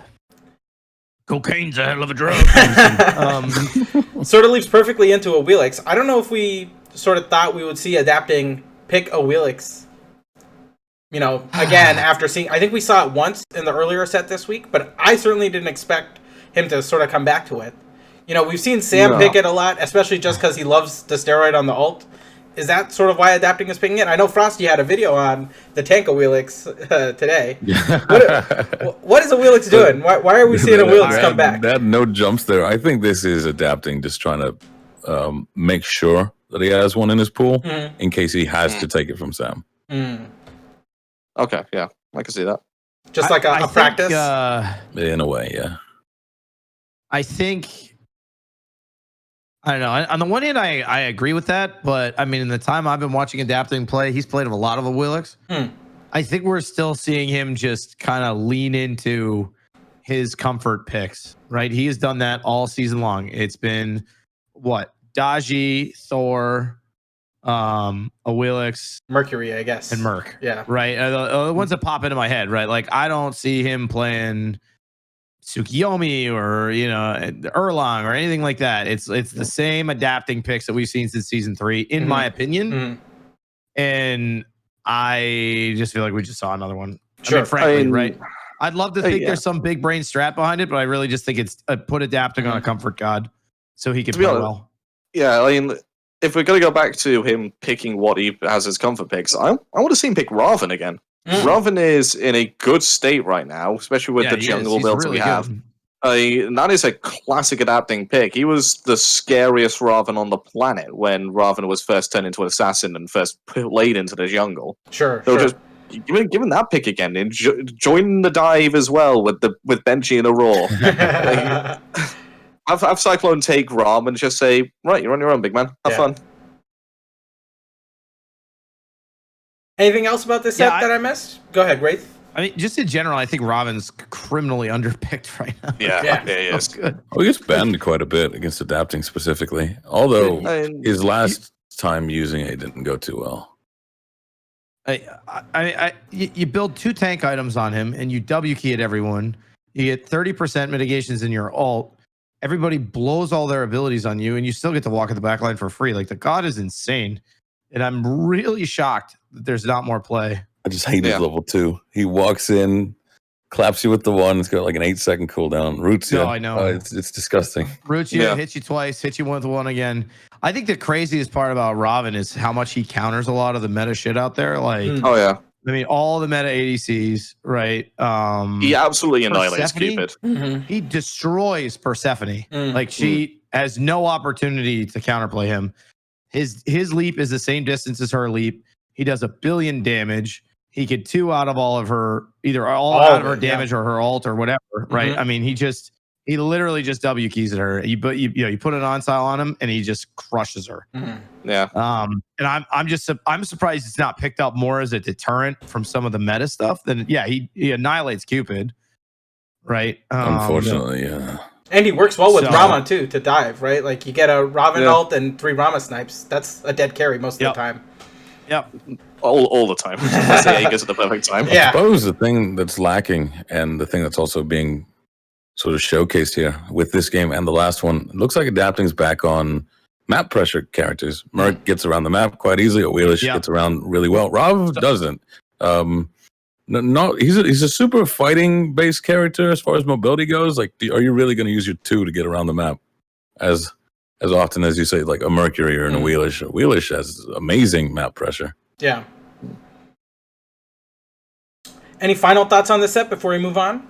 [SPEAKER 3] Cocaine's a hell of a drug.
[SPEAKER 1] Sort of leads perfectly into a Willix. I don't know if we sort of thought we would see Adapting pick a Willix. Again, after seeing... I think we saw it once in the earlier set this week, but I certainly didn't expect him to sort of come back to it. We've seen Sam pick it a lot, especially just because he loves the steroid on the ult. Is that sort of why Adapting is picking it? I know Frosty had a video on the tank of Willix today. What is a Willix doing? Why are we seeing a Willix come back?
[SPEAKER 4] That no jumps there. I think this is Adapting just trying to make sure that he has one in his pool in case he has to take it from Sam.
[SPEAKER 2] Okay, yeah, I can see that.
[SPEAKER 1] Just like a practice?
[SPEAKER 4] In a way, yeah.
[SPEAKER 3] I think, I don't know. On the one hand, I agree with that, but I mean, in the time I've been watching Adapting play, he's played a lot of the Willix. I think we're still seeing him just kind of lean into his comfort picks, right? He has done that all season long. It's been Daji, Thor, a Willix,
[SPEAKER 1] Mercury, I guess,
[SPEAKER 3] and Merc.
[SPEAKER 1] Yeah,
[SPEAKER 3] right. The ones that pop into my head, right? Like I don't see him playing Tsukiyomi or Erlang or anything like that. It's the same Adapting picks that we've seen since season 3, in my opinion. And I just feel like we just saw another one.
[SPEAKER 1] Sure.
[SPEAKER 3] I mean, frankly, right? I'd love to think there's some big brain strat behind it, but I really just think it's put Adapting on a comfort god so he can play well.
[SPEAKER 2] Yeah, I mean, if we're going to go back to him picking what he has as comfort picks, I want to see him pick Raven again. Raven is in a good state right now, especially with the jungle builds
[SPEAKER 3] really
[SPEAKER 2] we have. And that is a classic Adapting pick. He was the scariest Raven on the planet when Raven was first turned into an assassin and first played into the jungle.
[SPEAKER 1] Sure.
[SPEAKER 2] Just given that pick again, and join the dive as well with Benji and Aurora. Have Cyclone take Ram and just say, right, you're on your own, big man. Have fun.
[SPEAKER 1] Anything else about this set that I missed? Go ahead, Wraith.
[SPEAKER 3] I mean, just in general, I think Robin's criminally underpicked right now.
[SPEAKER 2] Yeah, he is.
[SPEAKER 3] Good.
[SPEAKER 4] He gets banned quite a bit against Adapting specifically, although his last time using it didn't go too well.
[SPEAKER 3] You build 2 tank items on him, and you W key at everyone. You get 30% mitigations in your ult. Everybody blows all their abilities on you, and you still get to walk in the back line for free. Like, the god is insane. And I'm really shocked that there's not more play.
[SPEAKER 4] I just hate his level 2. He walks in, claps you with the 1. It's got like an 8-second cooldown. Roots you.
[SPEAKER 3] No, I know.
[SPEAKER 4] It's disgusting.
[SPEAKER 3] Roots you, hits you twice, hits you with 1 again. I think the craziest part about Robin is how much he counters a lot of the meta shit out there. Like,
[SPEAKER 2] oh yeah.
[SPEAKER 3] I mean, all the meta ADCs, right?
[SPEAKER 2] He absolutely annihilates Cupid.
[SPEAKER 3] He destroys Persephone. Like, she has no opportunity to counterplay him. His leap is the same distance as her leap. He does 1 billion damage. He could 2 out of all of her, either all out of her damage or her ult or whatever, right? I mean, he literally just W keys at her. You put an on-style on him, and he just crushes her.
[SPEAKER 2] Yeah.
[SPEAKER 3] And I'm surprised it's not picked up more as a deterrent from some of the meta stuff. Then he annihilates Cupid, right?
[SPEAKER 4] Unfortunately, yeah.
[SPEAKER 1] And he works well with
[SPEAKER 3] So-
[SPEAKER 1] Rama, too, to dive, right? Like, you get a Raven
[SPEAKER 2] Yeah.
[SPEAKER 1] ult and 3 Rama snipes. That's a dead carry most of
[SPEAKER 3] Yep.
[SPEAKER 1] the time.
[SPEAKER 3] Yep.
[SPEAKER 2] All the time. Unless the A goes at the perfect time.
[SPEAKER 1] Yeah.
[SPEAKER 4] I suppose the thing that's lacking, and the thing that's also being sort of showcased here with this game and the last one, it looks like Adapting's back on map pressure characters. Merc gets around the map quite easily. Wheelish
[SPEAKER 3] Yeah.
[SPEAKER 4] gets around really well. Rav doesn't. He's a super fighting based character as far as mobility goes. Like, are you really going to use your 2 to get around the map as often as you say, like a Mercury or a Wheelish? Wheelish has amazing map pressure.
[SPEAKER 1] Yeah. Any final thoughts on this set before we move on?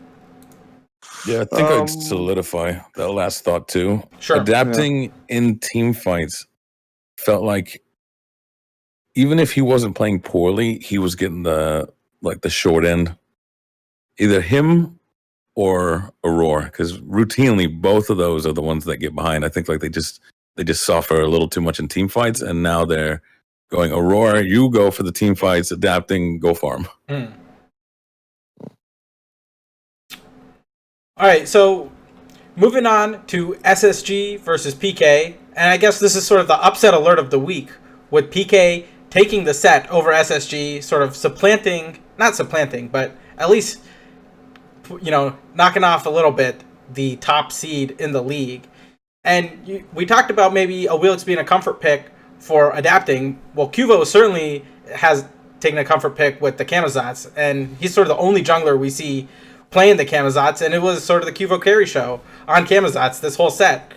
[SPEAKER 4] Yeah, I think I'd solidify that last thought too.
[SPEAKER 1] Sure.
[SPEAKER 4] Adapting in team fights felt like even if he wasn't playing poorly, he was getting the short end. Either him or Aurora, because routinely both of those are the ones that get behind. I think like they just suffer a little too much in team fights, and now they're going, Aurora, you go for the team fights, Adapting, go farm.
[SPEAKER 1] All right, so moving on to SSG versus PK, and I guess this is sort of the upset alert of the week, with PK taking the set over SSG, sort of not supplanting, but at least, knocking off a little bit the top seed in the league. And we talked about maybe a Wheelix being a comfort pick for Adapting. Well, Cuvo certainly has taken a comfort pick with the Camazotz, and he's sort of the only jungler we see playing the Camazotz, and it was sort of the Cuvo carry show on Camazotz this whole set.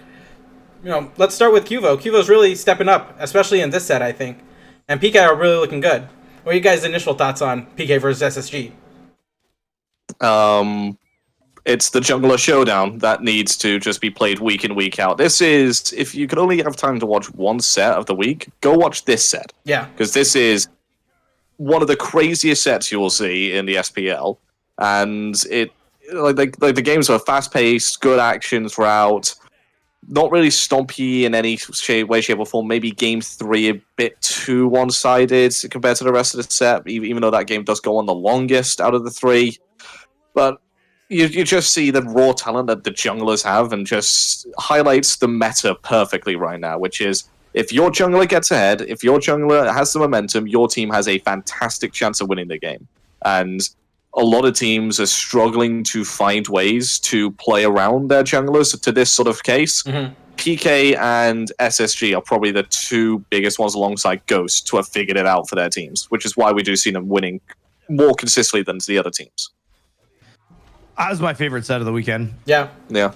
[SPEAKER 1] Let's start with Cuvo. Cuvo's really stepping up, especially in this set, I think. And PK are really looking good. What are you guys' initial thoughts on PK versus SSG?
[SPEAKER 2] It's the jungler showdown that needs to just be played week in, week out. This is, if you could only have time to watch one set of the week, go watch this set.
[SPEAKER 1] Yeah.
[SPEAKER 2] Because this is one of the craziest sets you'll see in the SPL. And the games are fast-paced, good action throughout, not really stompy in any way, shape, or form. Maybe game 3 a bit too one-sided compared to the rest of the set, even though that game does go on the longest out of the 3. But you just see the raw talent that the junglers have, and just highlights the meta perfectly right now, which is if your jungler gets ahead, if your jungler has the momentum, your team has a fantastic chance of winning the game. And a lot of teams are struggling to find ways to play around their junglers to this sort of case. PK and SSG are probably the 2 biggest ones alongside Ghost to have figured it out for their teams, which is why we do see them winning more consistently than the other teams.
[SPEAKER 3] That was my favorite set of the weekend.
[SPEAKER 1] Yeah.
[SPEAKER 2] Yeah.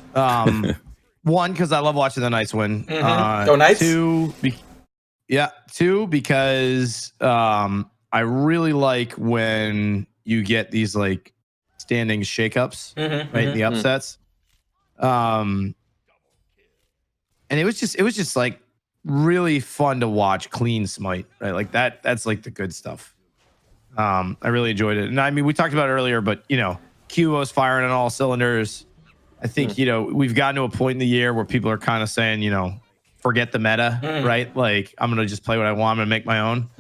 [SPEAKER 3] One, because I love watching the Knights win.
[SPEAKER 1] Go Knights.
[SPEAKER 3] 2, because I really like when you get these like standings shakeups, right? The upsets. And it was just like really fun to watch clean smite, right? Like that's like the good stuff. I really enjoyed it. And I mean, we talked about it earlier, but Cuvo's firing on all cylinders. I think, we've gotten to a point in the year where people are kind of saying, forget the meta, right? Like, I'm going to just play what I want. I'm going to make my own,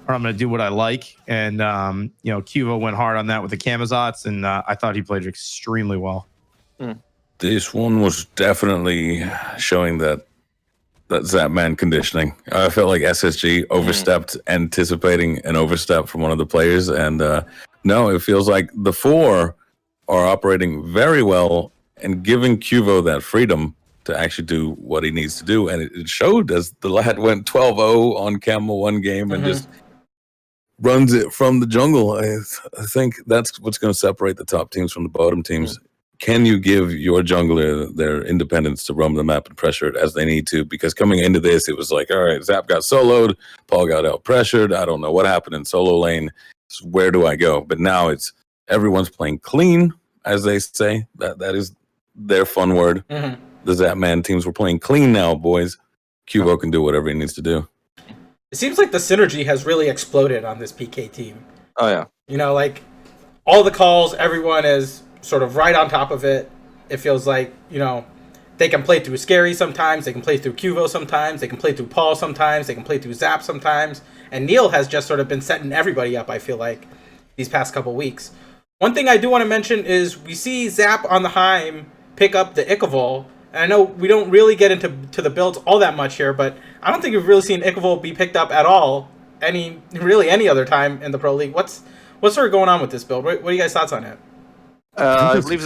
[SPEAKER 3] or I'm going to do what I like. And, Cuvo went hard on that with the Camazotz, and I thought he played extremely well.
[SPEAKER 4] This one was definitely showing that Zapman conditioning. I felt like SSG overstepped, anticipating an overstep from one of the players. And no, it feels like the 4 are operating very well and giving Cuvo that freedom to actually do what he needs to do. And it showed as the lad went 12-0 on Camel one game and just runs it from the jungle. I think that's what's going to separate the top teams from the bottom teams. Can you give your jungler their independence to roam the map and pressure it as they need to? Because coming into this, it was like, all right, Zap got soloed, Paul got out-pressured. I don't know what happened in solo lane. So where do I go? But now it's everyone's playing clean, as they say. That is their fun word. The Zapman teams were playing clean now, boys. Cuvo can do whatever he needs to do.
[SPEAKER 1] It seems like the synergy has really exploded on this PK team.
[SPEAKER 2] Oh, yeah.
[SPEAKER 1] Like all the calls, everyone is sort of right on top of it. It feels like, they can play through Scary sometimes, they can play through Cuvo sometimes, they can play through Paul sometimes, they can play through Zap sometimes. And Neil has just sort of been setting everybody up, I feel like, these past couple weeks. One thing I do want to mention is we see Zap on the Heim pick up the Ikavol. And I know we don't really get into the builds all that much here, but I don't think we've really seen Ikavol be picked up at all any other time in the Pro League. What's sort of going on with this build? What are you guys' thoughts on it?
[SPEAKER 2] I believe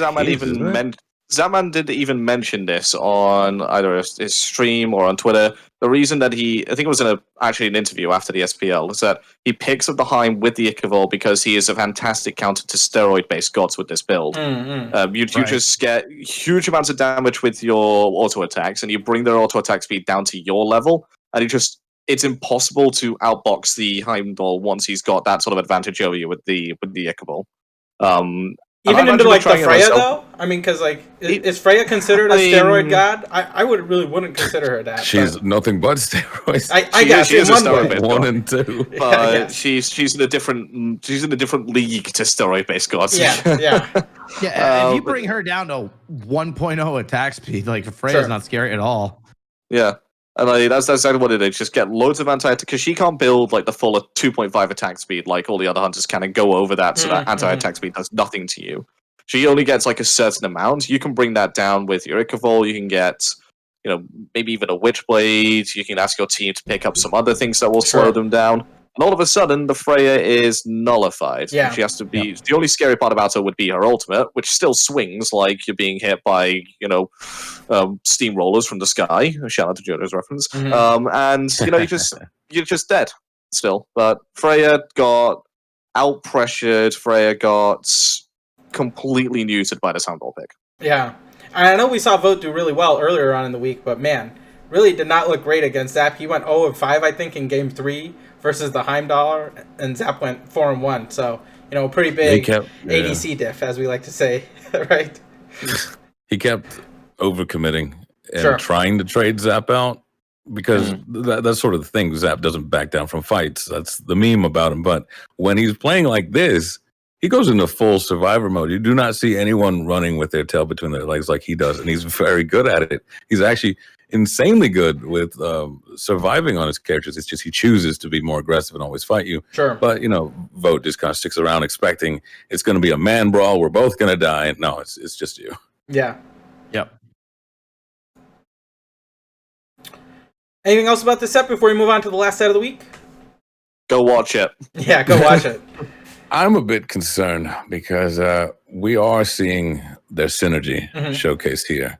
[SPEAKER 2] Zatman did even mention this on either his stream or on Twitter. The reason that I think it was actually an interview after the SPL, is that he picks up the Heim with the Ikavol because he is a fantastic counter to steroid-based gods with this build. You just get huge amounts of damage with your auto attacks, and you bring their auto attack speed down to your level, and it's impossible to outbox the Heimdall once he's got that sort of advantage over you with the Ikavol.
[SPEAKER 1] Even into like the Freya though? I mean, because like, is Freya considered a steroid god? I wouldn't consider her that.
[SPEAKER 4] She's nothing but steroids.
[SPEAKER 1] I guess
[SPEAKER 2] she is a steroid-based
[SPEAKER 4] god. 1
[SPEAKER 2] god.
[SPEAKER 4] and 2.
[SPEAKER 2] But she's in a different league to steroid-based gods.
[SPEAKER 1] Yeah.
[SPEAKER 3] If you bring her down to 1.0 attack speed, like Freya's not scary at all.
[SPEAKER 2] Yeah. And that's exactly what it is. Just get loads of anti-attack, because she can't build like the full 2.5 attack speed like all the other hunters can and go over that, so that anti-attack speed does nothing to you. She only gets like a certain amount. You can bring that down with your Ikavol. You can get, maybe even a Witchblade. You can ask your team to pick up some other things that will slow them down. And all of a sudden, the Freya is nullified.
[SPEAKER 1] Yeah.
[SPEAKER 2] She has to be. Yeah. The only scary part about her would be her ultimate, which still swings like you're being hit by, steamrollers from the sky. Shout out to JoJo's reference. And you're just dead still. But Freya got out pressured. Freya got completely neutered by the Soundball pick.
[SPEAKER 1] Yeah, and I know we saw Vote do really well earlier on in the week, but man, really did not look great against Zap. He went 0-5, I think, in Game 3 versus the Heimdall, and Zap went 4-1. So, pretty big ADC diff, as we like to say, right?
[SPEAKER 4] He kept overcommitting and trying to trade Zap out, because that's sort of the thing. Zap doesn't back down from fights. That's the meme about him. But when he's playing like this, he goes into full survivor mode. You do not see anyone running with their tail between their legs like he does, and he's very good at it. He's actually insanely good with surviving on his characters. It's just he chooses to be more aggressive and always fight you.
[SPEAKER 1] Sure.
[SPEAKER 4] But, Vote just kind of sticks around expecting it's going to be a man brawl. We're both going to die. No, it's just you.
[SPEAKER 1] Yeah.
[SPEAKER 3] Yep.
[SPEAKER 1] Anything else about this set before we move on to the last set of the week?
[SPEAKER 2] Go watch it.
[SPEAKER 1] Yeah, go watch it.
[SPEAKER 4] I'm a bit concerned because we are seeing their synergy showcased here.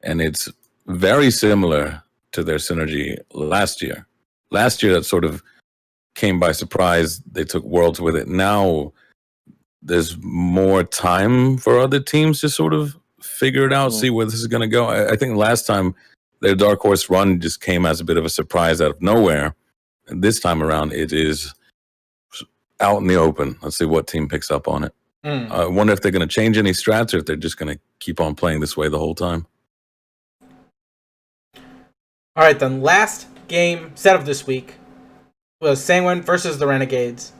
[SPEAKER 4] And it's very similar to their synergy last year. Last year, that sort of came by surprise. They took Worlds with it. Now, there's more time for other teams to sort of figure it out, see where this is going to go. I think last time, their Dark Horse run just came as a bit of a surprise out of nowhere. And this time around, it is out in the open. Let's see what team picks up on it. I wonder if they're going to change any strats or if they're just going to keep on playing this way the whole time.
[SPEAKER 1] All right, then. Last game set of this week was Sanguine versus the Renegades.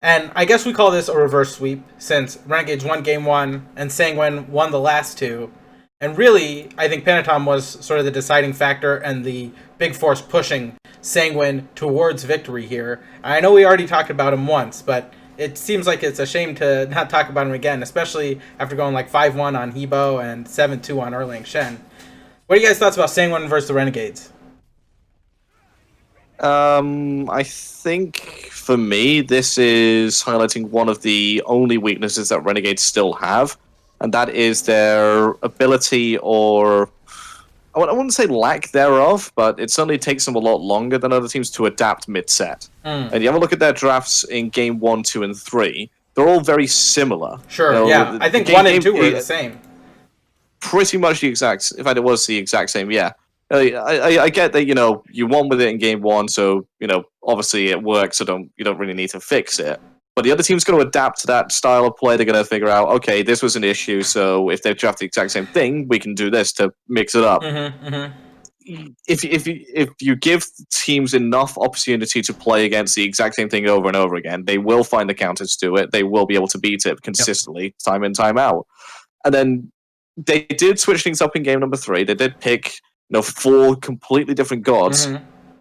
[SPEAKER 1] And I guess we call this a reverse sweep, since Renegades won Game 1 and Sanguine won the last two. And really, I think Panatom was sort of the deciding factor and the big force pushing Sanguine towards victory here. I know we already talked about him once, but it seems like it's a shame to not talk about him again, especially after going like 5-1 on Hebo and 7-2 on Erlang Shen. What are you guys' thoughts about Sanguine versus the Renegades?
[SPEAKER 2] I think for me, this is highlighting one of the only weaknesses that Renegades still have, and that is their ability, or I wouldn't say lack thereof, but it certainly takes them a lot longer than other teams to adapt mid-set. And you have a look at their drafts in Game 1, 2, and 3. They're all very similar.
[SPEAKER 1] Sure, yeah. I think 1 and 2 were the same.
[SPEAKER 2] Pretty much the exact. In fact, it was the exact same. Yeah, I get that. You won with it in Game 1, so obviously it works. So you don't really need to fix it. But the other team's going to adapt to that style of play. They're going to figure out, okay, this was an issue, so if they draft the exact same thing, we can do this to mix it up. If you give teams enough opportunity to play against the exact same thing over and over again, they will find the counters to it. They will be able to beat it consistently, time in, time out. And then they did switch things up in game number 3. They did pick 4 completely different gods.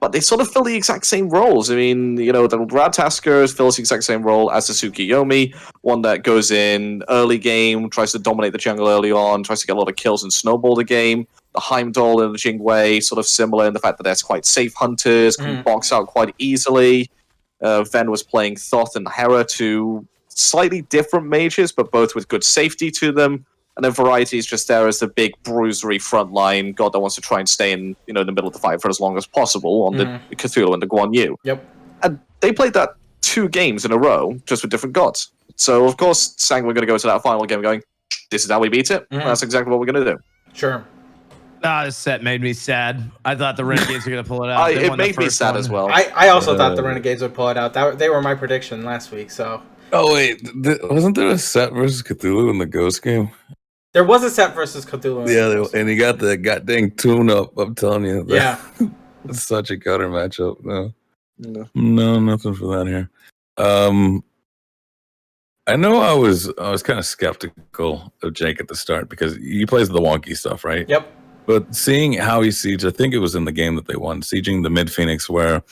[SPEAKER 2] but they sort of fill the exact same roles. I mean, the Rattasker fills the exact same role as the Tsukiyomi, one that goes in early game, tries to dominate the jungle early on, tries to get a lot of kills and snowball the game. The Heimdall and the Jingwei, sort of similar in the fact that they're quite safe hunters, can box out quite easily. Ven was playing Thoth and Hera, two slightly different mages, but both with good safety to them. And then Variety is just there as the big bruisery frontline god that wants to try and stay in the middle of the fight for as long as possible on the Cthulhu and the Guan Yu.
[SPEAKER 1] Yep.
[SPEAKER 2] And they played that 2 games in a row, just with different gods. So, of course, Sanguine going to go to that final game going, this is how we beat it. That's exactly what we're going to do.
[SPEAKER 1] Sure.
[SPEAKER 3] This set made me sad. I thought the Renegades were going to pull it out.
[SPEAKER 2] It made me sad as well.
[SPEAKER 1] I also thought the Renegades would pull it out. They were my prediction last week, so...
[SPEAKER 4] Oh, wait. Wasn't there a set versus Cthulhu in the Ghost game?
[SPEAKER 1] There was a set versus Cthulhu.
[SPEAKER 4] Yeah, and he got the goddamn tune-up, I'm telling you.
[SPEAKER 1] Yeah.
[SPEAKER 4] It's such a cutter matchup. No, nothing for that here. I know I was kind of skeptical of Jake at the start because he plays the wonky stuff, right?
[SPEAKER 1] Yep.
[SPEAKER 4] But seeing how he sieged, I think it was in the game that they won, sieging the mid Phoenix, where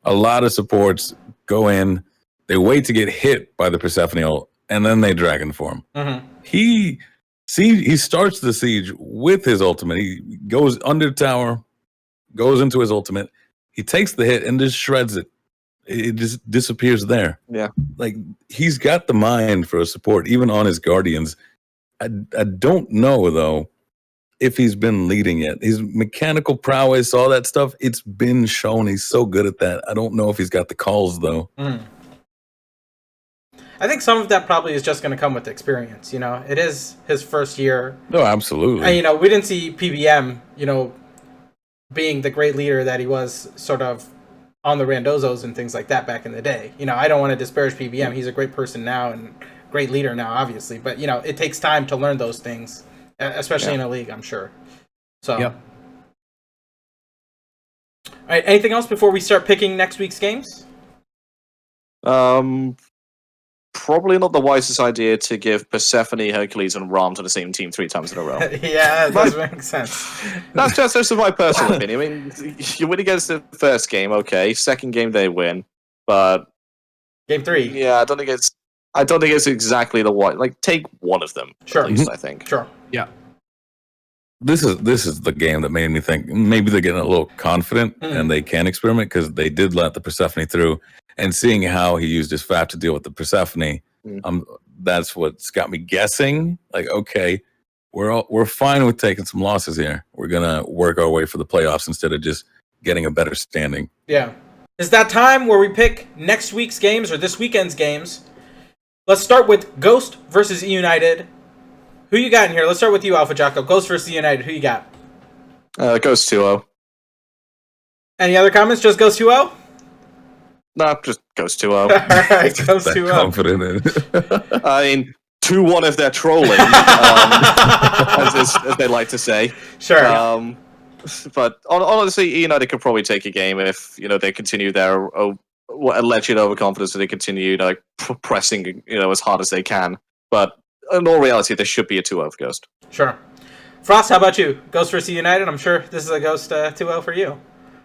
[SPEAKER 4] a lot of supports go in, they wait to get hit by the Persephone ult, and then they dragon form. He starts the siege with his ultimate. He goes under tower, goes into his ultimate. He takes the hit and just shreds it. It just disappears there.
[SPEAKER 2] Yeah.
[SPEAKER 4] Like, he's got the mind for a support, even on his Guardians. I don't know, though, if he's been leading yet. His mechanical prowess, all that stuff, it's been shown. He's so good at that. I don't know if he's got the calls, though.
[SPEAKER 1] I think some of that probably is just going to come with experience. It is his first year.
[SPEAKER 4] No, absolutely.
[SPEAKER 1] And, we didn't see PBM, being the great leader that he was sort of on the Randozos and things like that back in the day. I don't want to disparage PBM. He's a great person now and great leader now, obviously. But, it takes time to learn those things, especially in a league, I'm sure. So,
[SPEAKER 3] Yep.
[SPEAKER 1] All right, anything else before we start picking next week's games?
[SPEAKER 2] Probably not the wisest idea to give Persephone, Hercules, and Ram to the same team 3 times in a row.
[SPEAKER 1] Yeah, that does make sense.
[SPEAKER 2] That's just my personal opinion. I mean, you win against the first game, okay. Second game they win, but
[SPEAKER 1] Game 3.
[SPEAKER 2] yeah, I don't think it's exactly the one. Like, take one of them.
[SPEAKER 1] Sure.
[SPEAKER 2] At least I think.
[SPEAKER 1] Sure.
[SPEAKER 3] Yeah.
[SPEAKER 4] This is the game that made me think maybe they're getting a little confident and they can experiment because they did let the Persephone through. And seeing how he used his FAP to deal with the Persephone, that's what's got me guessing. Like, okay, we're fine with taking some losses here. We're gonna work our way for the playoffs instead of just getting a better standing.
[SPEAKER 1] Yeah. It's that time where we pick next week's games or this weekend's games. Let's start with Ghost versus United. Who you got in here? Let's start with you, AlphaJackal. Ghost versus United. Who you got?
[SPEAKER 2] Ghost 2-0.
[SPEAKER 1] Any other comments? Just Ghost 2-0?
[SPEAKER 2] No, just Ghost 2-0.
[SPEAKER 1] All right, Ghost
[SPEAKER 4] That
[SPEAKER 1] 2-0.
[SPEAKER 4] confident in it.
[SPEAKER 2] I mean, 2-1 if they're trolling, as they like to say.
[SPEAKER 1] Sure.
[SPEAKER 2] But honestly, United could probably take a game if they continue their alleged overconfidence, and they continue pressing as hard as they can. But in all reality, there should be a 2-0 for Ghost.
[SPEAKER 1] Sure. Frost, how about you? Ghost versus United? I'm sure this is a Ghost 2-0 for you.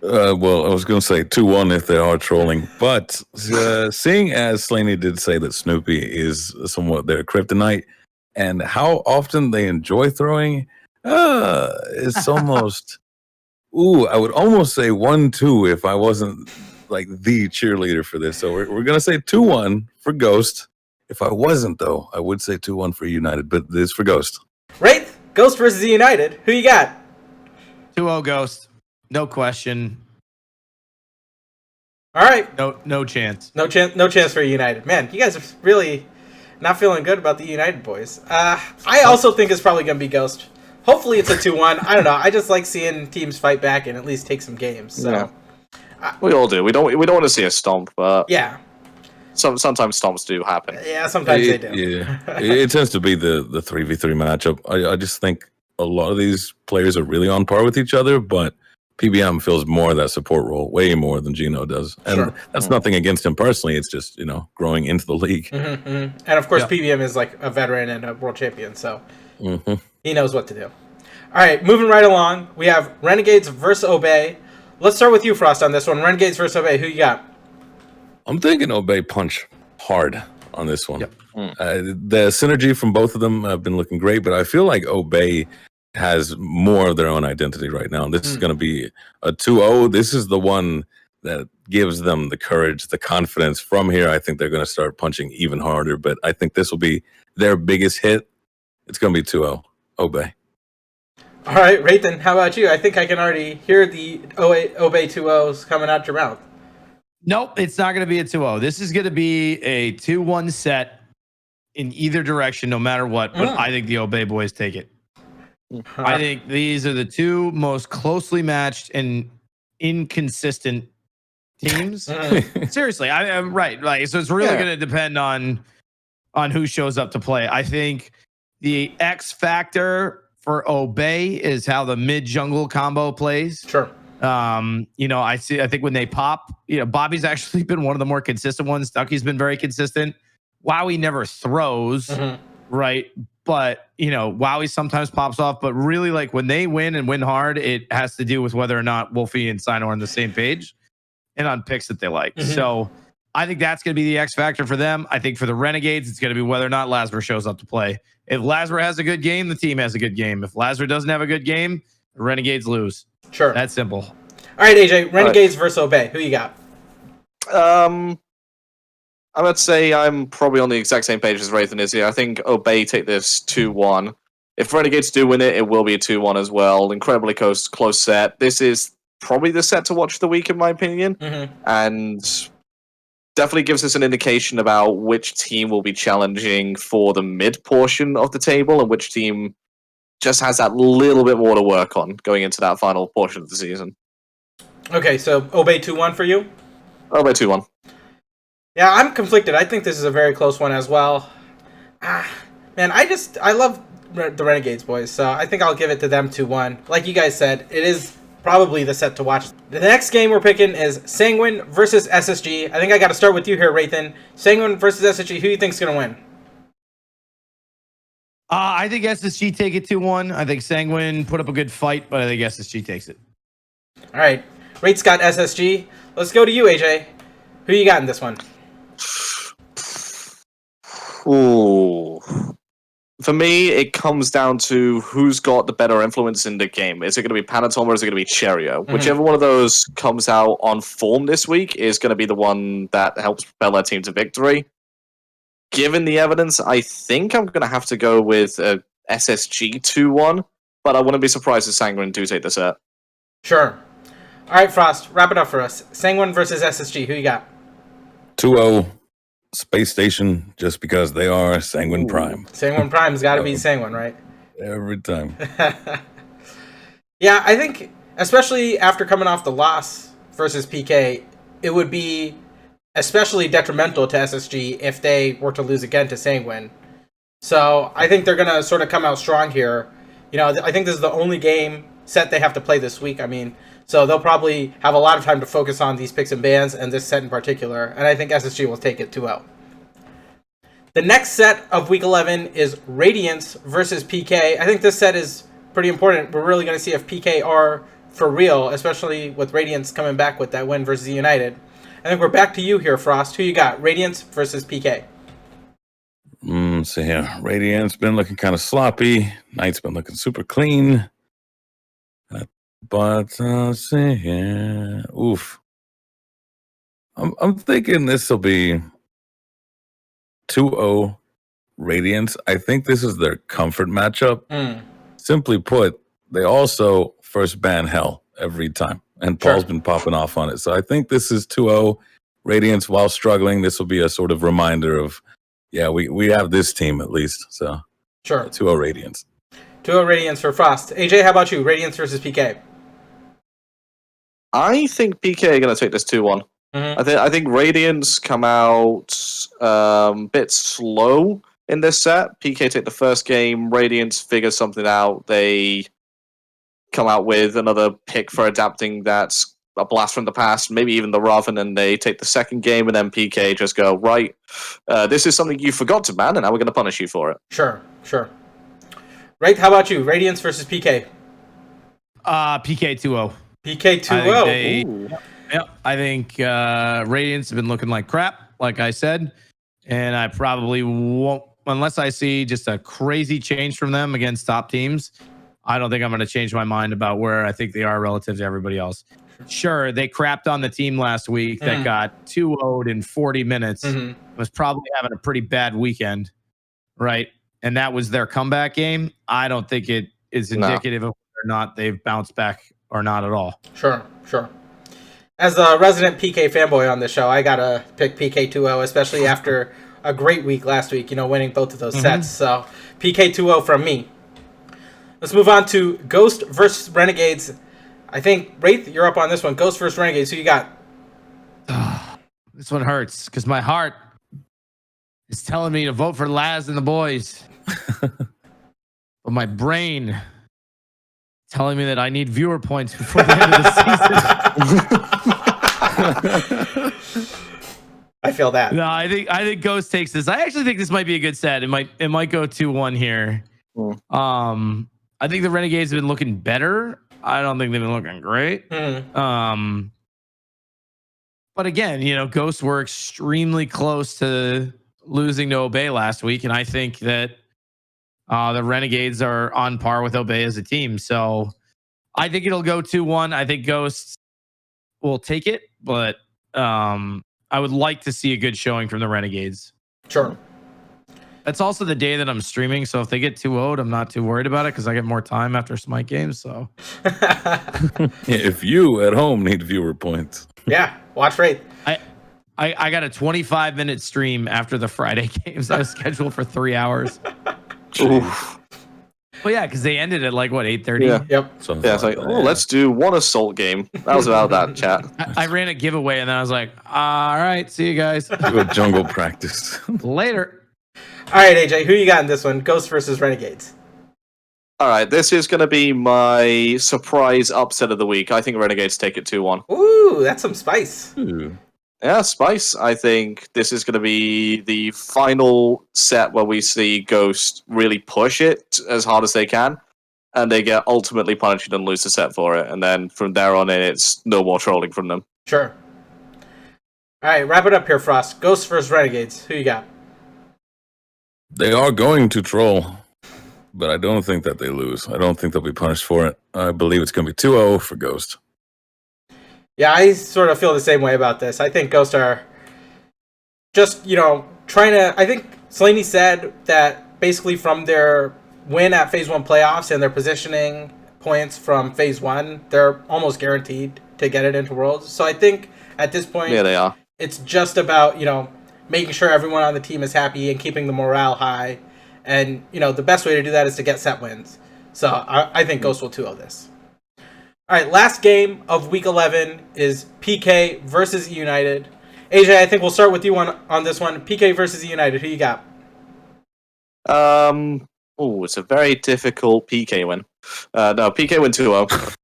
[SPEAKER 4] Well, I was going to say 2-1 if they are trolling, but seeing as Slaney did say that Snoopy is somewhat their kryptonite, and how often they enjoy throwing, it's almost. I would almost say 1-2 if I wasn't like the cheerleader for this. So we're going to say 2-1 for Ghost. If I wasn't, though, I would say 2-1 for United, but this is for Ghost.
[SPEAKER 1] Wraith, Ghost versus United. Who you got?
[SPEAKER 3] 2-0 Ghost. No question.
[SPEAKER 1] All right.
[SPEAKER 3] No chance.
[SPEAKER 1] No chance for United. Man, you guys are really not feeling good about the United boys. I also think it's probably going to be Ghost. Hopefully it's a 2-1. I don't know. I just like seeing teams fight back and at least take some games. So.
[SPEAKER 2] Yeah. We all do. We don't want to see a stomp, but
[SPEAKER 1] yeah.
[SPEAKER 2] Sometimes stomps do happen.
[SPEAKER 1] Yeah, sometimes they do.
[SPEAKER 4] Yeah, it tends to be the 3v3 matchup. I just think a lot of these players are really on par with each other, but PBM fills more of that support role, way more than Gino does. And that's nothing against him personally. It's just, growing into the league.
[SPEAKER 1] And of course, PBM is like a veteran and a world champion, so he knows what to do. All right, moving right along, we have Renegades versus Obey. Let's start with you, Frost, on this one. Renegades versus Obey. Who you got?
[SPEAKER 4] I'm thinking Obey punch hard on this one.
[SPEAKER 3] Yep.
[SPEAKER 4] The synergy from both of them have been looking great, but I feel like Obey has more of their own identity right now. And this is going to be a 2-0. This is the one that gives them the courage, the confidence. From here, I think they're going to start punching even harder, but I think this will be their biggest hit. It's going to be 2-0. Obey.
[SPEAKER 1] All right, Raythan, how about you? I think I can already hear the Obey 2-0s coming out your mouth.
[SPEAKER 3] Nope, it's not going to be a 2-0. This is going to be a 2-1 set in either direction, no matter what. But I think the Obey boys take it. I think these are the two most closely matched and inconsistent teams. Seriously, I'm right. Like, so it's really going to depend on who shows up to play. I think the X factor for Obey is how the mid jungle combo plays.
[SPEAKER 1] Sure.
[SPEAKER 3] I think when they pop, Bobby's actually been one of the more consistent ones. Ducky's been very consistent. Wowie never throws, right? But, Wowie sometimes pops off. But really, like, when they win and win hard, it has to do with whether or not Wolfie and Sino are on the same page and on picks that they like. So I think that's going to be the X factor for them. I think for the Renegades, it's going to be whether or not Lazar shows up to play. If Lazar has a good game, the team has a good game. If Lazar doesn't have a good game, the Renegades lose.
[SPEAKER 1] Sure.
[SPEAKER 3] That's simple.
[SPEAKER 1] All right, AJ, Renegades versus Obey. Who you got?
[SPEAKER 2] I would say I'm probably on the exact same page as Raythan is here. I think Obey take this 2-1. If Renegades do win it, it will be a 2-1 as well. Incredibly close set. This is probably the set to watch of the week, in my opinion. And definitely gives us an indication about which team will be challenging for the mid portion of the table and which team just has that little bit more to work on going into that final portion of the season.
[SPEAKER 1] Okay, so Obey 2-1 for you?
[SPEAKER 2] Obey 2-1.
[SPEAKER 1] Yeah, I'm conflicted. I think this is a very close one as well. Man, I love the Renegades, boys, so I think I'll give it to them 2-1. Like you guys said, it is probably the set to watch. The next game we're picking is Sanguine versus SSG. I think I got to start with you here, Raythan. Sanguine versus SSG, who do you think is going to win?
[SPEAKER 3] I think SSG take it 2-1. I think Sanguine put up a good fight, but I think SSG takes it.
[SPEAKER 1] All right. Rate's got SSG. Let's go to you, AJ. Who you got in this one?
[SPEAKER 2] Ooh. For me, it comes down to who's got the better influence in the game. Is it going to be Panatom or is it going to be Cherio? Whichever one of those comes out on form this week is going to be the one that helps propel their team to victory. Given the evidence, I think I'm going to have to go with SSG 2-1, but I wouldn't be surprised if Sanguine do take the set.
[SPEAKER 1] Sure. All right, Frost, wrap it up for us. Sanguine versus SSG, who you got?
[SPEAKER 4] 2-0. Space Station, just because they are Sanguine Prime.
[SPEAKER 1] Sanguine Prime's got to be Sanguine, right?
[SPEAKER 4] Every time.
[SPEAKER 1] Yeah, I think, especially after coming off the loss versus PK, it would be especially detrimental to SSG if they were to lose again to Sanguine. So I think they're going to sort of come out strong here. I think this is the only game set they have to play this week. So they'll probably have a lot of time to focus on these picks and bans and this set in particular. And I think SSG will take it 2-0. The next set of Week 11 is Radiance versus PK. I think this set is pretty important. We're really going to see if PK are for real, especially with Radiance coming back with that win versus United. I think we're back to you here, Frost. Who you got? Radiance versus PK.
[SPEAKER 4] See here. Radiance been looking kind of sloppy. Knight's been looking super clean. But see here. Oof. I'm thinking this will be 2-0 Radiance. I think this is their comfort matchup. Simply put, they also first ban Hell every time. And Paul's been popping off on it. So I think this is 2-0 Radiance while struggling. This will be a sort of reminder of, we have this team at least. So
[SPEAKER 1] sure.
[SPEAKER 4] 2-0 Radiance.
[SPEAKER 1] 2-0 Radiance for Frost. AJ, how about you? Radiance versus PK.
[SPEAKER 2] I think PK are going to take this 2-1. I think Radiance come out a bit slow in this set. PK take the first game. Radiance figure something out. They come out with another pick for adapting that's a blast from the past, maybe even the Raven, and they take the second game, and then PK just go, right, this is something you forgot to ban, and now we're going to punish you for it.
[SPEAKER 1] Sure. Right, how about you? Radiance versus PK.
[SPEAKER 3] PK 2-0.
[SPEAKER 1] PK 2-0.
[SPEAKER 2] Ooh.
[SPEAKER 3] Yep. I think Radiance have been looking like crap, like I said. And I probably won't, unless I see just a crazy change from them against top teams. I don't think I'm going to change my mind about where I think they are relative to everybody else. Sure, they crapped on the team last week that got 2-0'd in 40 minutes. Was probably having a pretty bad weekend, right? And that was their comeback game. I don't think it is indicative of whether or not they've bounced back or not at all.
[SPEAKER 1] Sure. As the resident PK fanboy on the show, I gotta pick PK 2-0, especially after a great week last week, winning both of those sets. So PK 2-0 from me. Let's move on to Ghost versus Renegades. I think, Wraith, you're up on this one. Ghost versus Renegades. Who you got?
[SPEAKER 3] This one hurts because my heart is telling me to vote for Laz and the boys. But my brain is telling me that I need viewer points before the end of the season.
[SPEAKER 1] I feel that.
[SPEAKER 3] No, I think Ghost takes this. I actually think this might be a good set. It might go 2-1 here. I think the Renegades have been looking better. I don't think they've been looking great. But again, Ghosts were extremely close to losing to Obey last week, and I think that the Renegades are on par with Obey as a team. So I think it'll go 2-1. I think Ghosts will take it, but I would like to see a good showing from the Renegades.
[SPEAKER 1] Sure.
[SPEAKER 3] That's also the day that I'm streaming, so if they get 2-0'd, I'm not too worried about it because I get more time after Smite games. So,
[SPEAKER 4] If you at home need viewer points,
[SPEAKER 1] yeah, watch Wraith.
[SPEAKER 3] I got a 25-minute stream after the Friday games. I was scheduled for 3 hours.
[SPEAKER 2] Oof.
[SPEAKER 3] Well, yeah, because they ended at like what 8:30.
[SPEAKER 2] Yeah.
[SPEAKER 1] Yep.
[SPEAKER 2] It's like, let's do one assault game. That was about that chat.
[SPEAKER 3] I ran a giveaway and then I was like, all right, see you guys
[SPEAKER 4] do a jungle practice.
[SPEAKER 3] later.
[SPEAKER 1] All right, AJ, who you got in this one? Ghost versus Renegades.
[SPEAKER 2] All right, this is going to be my surprise upset of the week. I think Renegades take it 2-1.
[SPEAKER 1] Ooh, that's some spice.
[SPEAKER 4] Ooh.
[SPEAKER 2] Yeah, spice. I think this is going to be the final set where we see Ghost really push it as hard as they can, and they get ultimately punished and lose the set for it. And then from there on in, it's no more trolling from them.
[SPEAKER 1] Sure. All right, wrap it up here, Frost. Ghost versus Renegades. Who you got?
[SPEAKER 4] They are going to troll, but I don't think that they lose. I don't think they'll be punished for it. I believe it's going to be 2-0 for Ghost.
[SPEAKER 1] Yeah, I sort of feel the same way about this. I think Ghost are just, trying to... I think Slaney said that basically from their win at Phase 1 playoffs and their positioning points from Phase 1, they're almost guaranteed to get it into Worlds. So I think at this point,
[SPEAKER 2] Yeah, they are.
[SPEAKER 1] it's just about, making sure everyone on the team is happy and keeping the morale high. And, the best way to do that is to get set wins. So I think Ghost will 2-0 this. All right, last game of Week 11 is PK versus United. AJ, I think we'll start with you on this one. PK versus United. Who you got?
[SPEAKER 2] It's a very difficult PK win. No, PK win 2-0.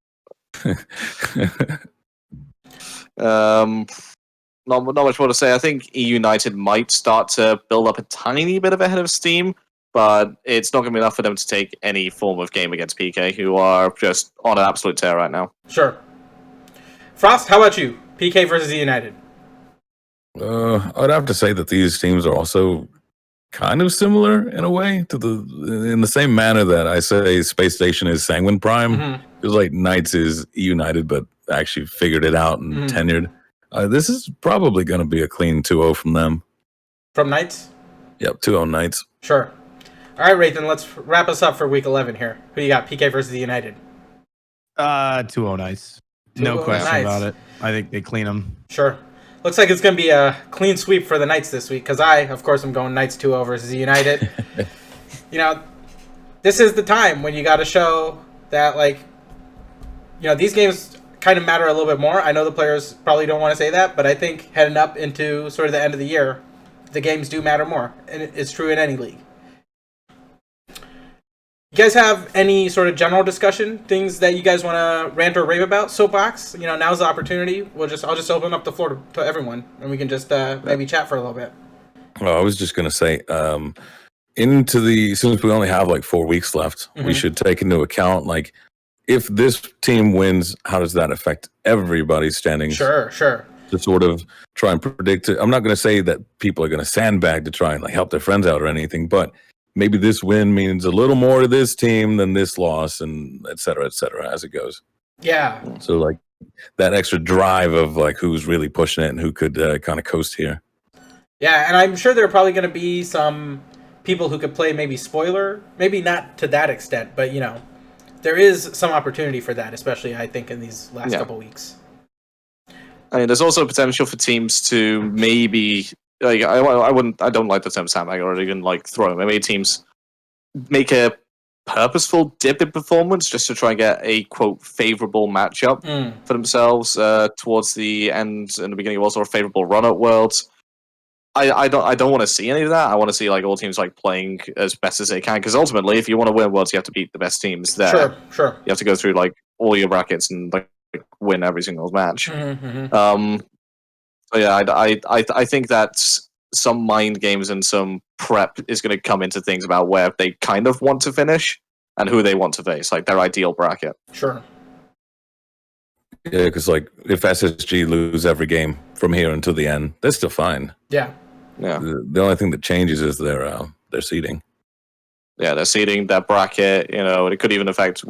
[SPEAKER 2] Not much more to say. I think E United might start to build up a tiny bit of a head of steam, but it's not going to be enough for them to take any form of game against PK, who are just on an absolute tear right now.
[SPEAKER 1] Sure. Frost, how about you? PK versus United.
[SPEAKER 4] I'd have to say that these teams are also kind of similar in a way in the same manner that I say Space Station is Sanguine Prime. Feels like Knights is E United, but actually figured it out and tenured. This is probably going to be a clean 2-0 from them.
[SPEAKER 1] From Knights?
[SPEAKER 4] Yep, 2-0 Knights.
[SPEAKER 1] Sure. All right, Wraithen, let's wrap us up for Week 11 here. Who you got? PK versus United.
[SPEAKER 3] 2-0 Knights. No question about it. I think they clean them.
[SPEAKER 1] Sure. Looks like it's going to be a clean sweep for the Knights this week, because I, of course, am going Knights 2-0 versus United. This is the time when you got to show that, these games kind of matter a little bit more. I know the players probably don't want to say that, but I think heading up into sort of the end of the year, the games do matter more, and it's true in any league. You guys have any sort of general discussion, things that you guys want to rant or rave about? Soapbox, now's the opportunity. I'll just open up the floor to everyone, and we can just maybe chat for a little bit.
[SPEAKER 4] Well, I was just going to say, since we only have 4 weeks left, we should take into account if this team wins, how does that affect everybody's standings?
[SPEAKER 1] Sure.
[SPEAKER 4] To sort of try and predict it. I'm not going to say that people are going to sandbag to try and like help their friends out or anything, but maybe this win means a little more to this team than this loss, and et cetera, as it goes.
[SPEAKER 1] Yeah.
[SPEAKER 4] So like that extra drive of like who's really pushing it and who could kind of coast here.
[SPEAKER 1] Yeah, and I'm sure there are probably going to be some people who could play maybe spoiler, maybe not to that extent, but you know, there is some opportunity for that, especially I think in these last couple weeks.
[SPEAKER 2] I mean, there's also potential for teams to maybe like I don't like the term sandbag or even like throw. Maybe teams make a purposeful dip in performance just to try and get a quote favorable matchup for themselves towards the end and the beginning of also a favorable run at Worlds. I don't want to see any of that. I want to see like all teams like playing as best as they can, because ultimately, if you want to win Worlds, you have to beat the best teams there.
[SPEAKER 1] Sure.
[SPEAKER 2] You have to go through like all your brackets and like win every single match. So yeah, I think that some mind games and some prep is going to come into things about where they kind of want to finish and who they want to face, like their ideal bracket.
[SPEAKER 1] Sure.
[SPEAKER 4] Yeah, because like if SSG lose every game from here until the end, they're still fine.
[SPEAKER 1] Yeah.
[SPEAKER 4] The only thing that changes is their seeding.
[SPEAKER 2] Yeah, their seeding, their bracket. You know, it could even affect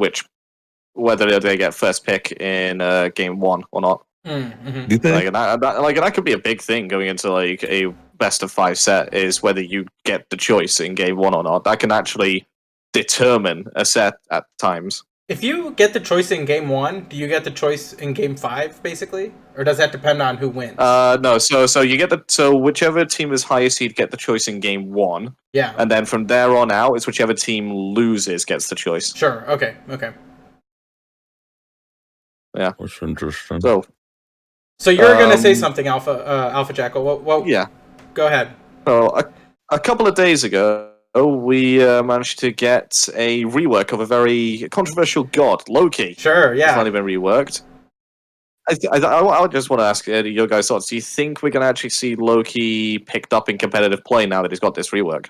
[SPEAKER 2] whether they get first pick in game 1 or not.
[SPEAKER 4] Do you think?
[SPEAKER 2] That could be a big thing going into like a best of 5 set, is whether you get the choice in game 1 or not. That can actually determine a set at times.
[SPEAKER 1] If you get the choice in game 1, do you get the choice in game 5, basically, or does that depend on who wins?
[SPEAKER 2] No. So you get whichever team is highest seed get the choice in game 1.
[SPEAKER 1] Yeah.
[SPEAKER 2] And then from there on out, it's whichever team loses gets the choice.
[SPEAKER 1] Sure. Okay.
[SPEAKER 2] Yeah.
[SPEAKER 4] That's interesting.
[SPEAKER 2] So
[SPEAKER 1] you're gonna say something, AlphaJackal. What?
[SPEAKER 2] Yeah.
[SPEAKER 1] Go ahead.
[SPEAKER 2] So a couple of days ago, we managed to get a rework of a very controversial god, Loki.
[SPEAKER 1] Sure. Yeah.
[SPEAKER 2] It's not even reworked. I just want to ask your guys' thoughts. Do you think we're going to actually see Loki picked up in competitive play now that he's got this rework?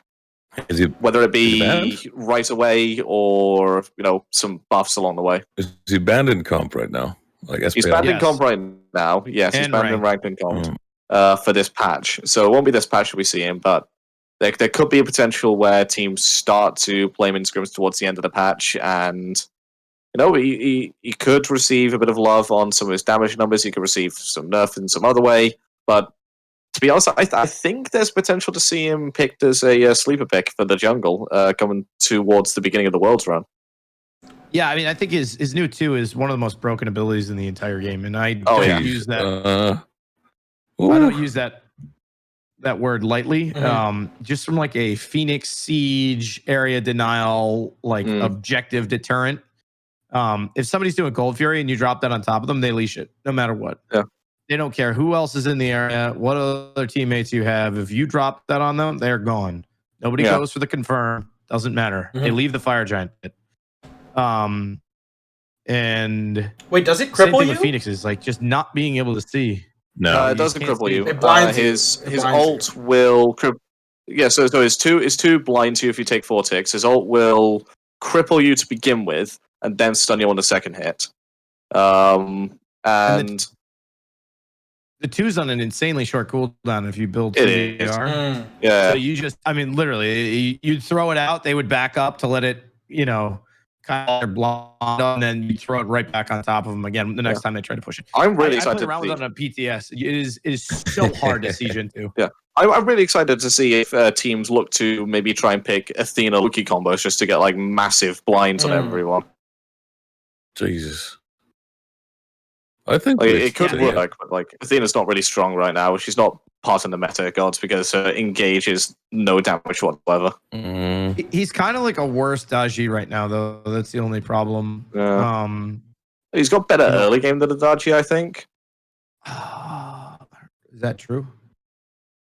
[SPEAKER 2] Whether it be right away or some buffs along the way.
[SPEAKER 4] Is he banned in comp right now? Like SPL?
[SPEAKER 2] He's banned in comp right now. Yes, he's banned in ranked in comp for this patch. So it won't be this patch that we see him, but there could be a potential where teams start to play him in scrims towards the end of the patch, and he could receive a bit of love on some of his damage numbers. He could receive some nerf in some other way, but to be honest, I think there's potential to see him picked as a sleeper pick for the jungle coming towards the beginning of the Worlds run.
[SPEAKER 3] Yeah, I mean, I think his new 2 is one of the most broken abilities in the entire game, and I don't use that. I don't use that word lightly. Just from like a Phoenix Siege area denial, like objective deterrent. If somebody's doing Gold Fury and you drop that on top of them, they leash it no matter what.
[SPEAKER 2] Yeah.
[SPEAKER 3] They don't care who else is in the area, what other teammates you have. If you drop that on them, they're gone. Nobody goes for the confirm. Doesn't matter. They leave the Fire Giant pit. And
[SPEAKER 1] wait, does it cripple
[SPEAKER 3] same thing
[SPEAKER 1] you?
[SPEAKER 3] With Phoenix is like just not being able to see.
[SPEAKER 4] No,
[SPEAKER 2] it doesn't cripple you.
[SPEAKER 1] It blinds
[SPEAKER 2] his ult will so his two blinds you if you take 4 ticks. His ult will cripple you to begin with, and then stun you on the second hit. And
[SPEAKER 3] the 2's on an insanely short cooldown if you build
[SPEAKER 2] it is.
[SPEAKER 3] Yeah. So you just, I mean, literally, you'd throw it out, they would back up to let it, kind of blonde, and then you throw it right back on top of them again the next time they try to push it.
[SPEAKER 2] I'm really excited.
[SPEAKER 3] I play around with it on a PTS. It is so hard to siege into.
[SPEAKER 2] Yeah. I'm really excited to see if teams look to maybe try and pick Athena Loki combos just to get like massive blinds on everyone.
[SPEAKER 4] Jesus. I think
[SPEAKER 2] it could work, but like Athena's not really strong right now. She's not part of the meta gods because her engage is no damage whatsoever.
[SPEAKER 3] He's kind of like a worse Daji right now, though. That's the only problem.
[SPEAKER 2] Yeah. He's got better early game than the Daji, I think.
[SPEAKER 3] Is that true?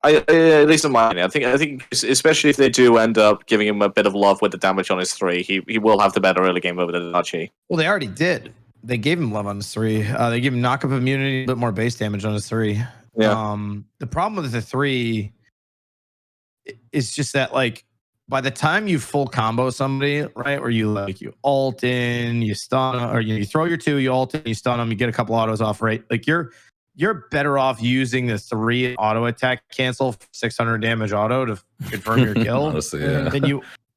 [SPEAKER 2] At least in my opinion, I think especially if they do end up giving him a bit of love with the damage on his 3, he will have the better early game over the Daji.
[SPEAKER 3] Well, they already did. They gave him love on his 3. They gave him knock-up immunity, a bit more base damage on his 3.
[SPEAKER 2] Yeah.
[SPEAKER 3] The problem with the 3 is just that, like, by the time you full combo somebody, right, where you ult in, you stun, or you throw your 2, you ult in, you stun them, you get a couple autos off, right? Like you're better off using the 3 auto attack cancel for 600 damage auto to confirm your kill.
[SPEAKER 4] Honestly, yeah.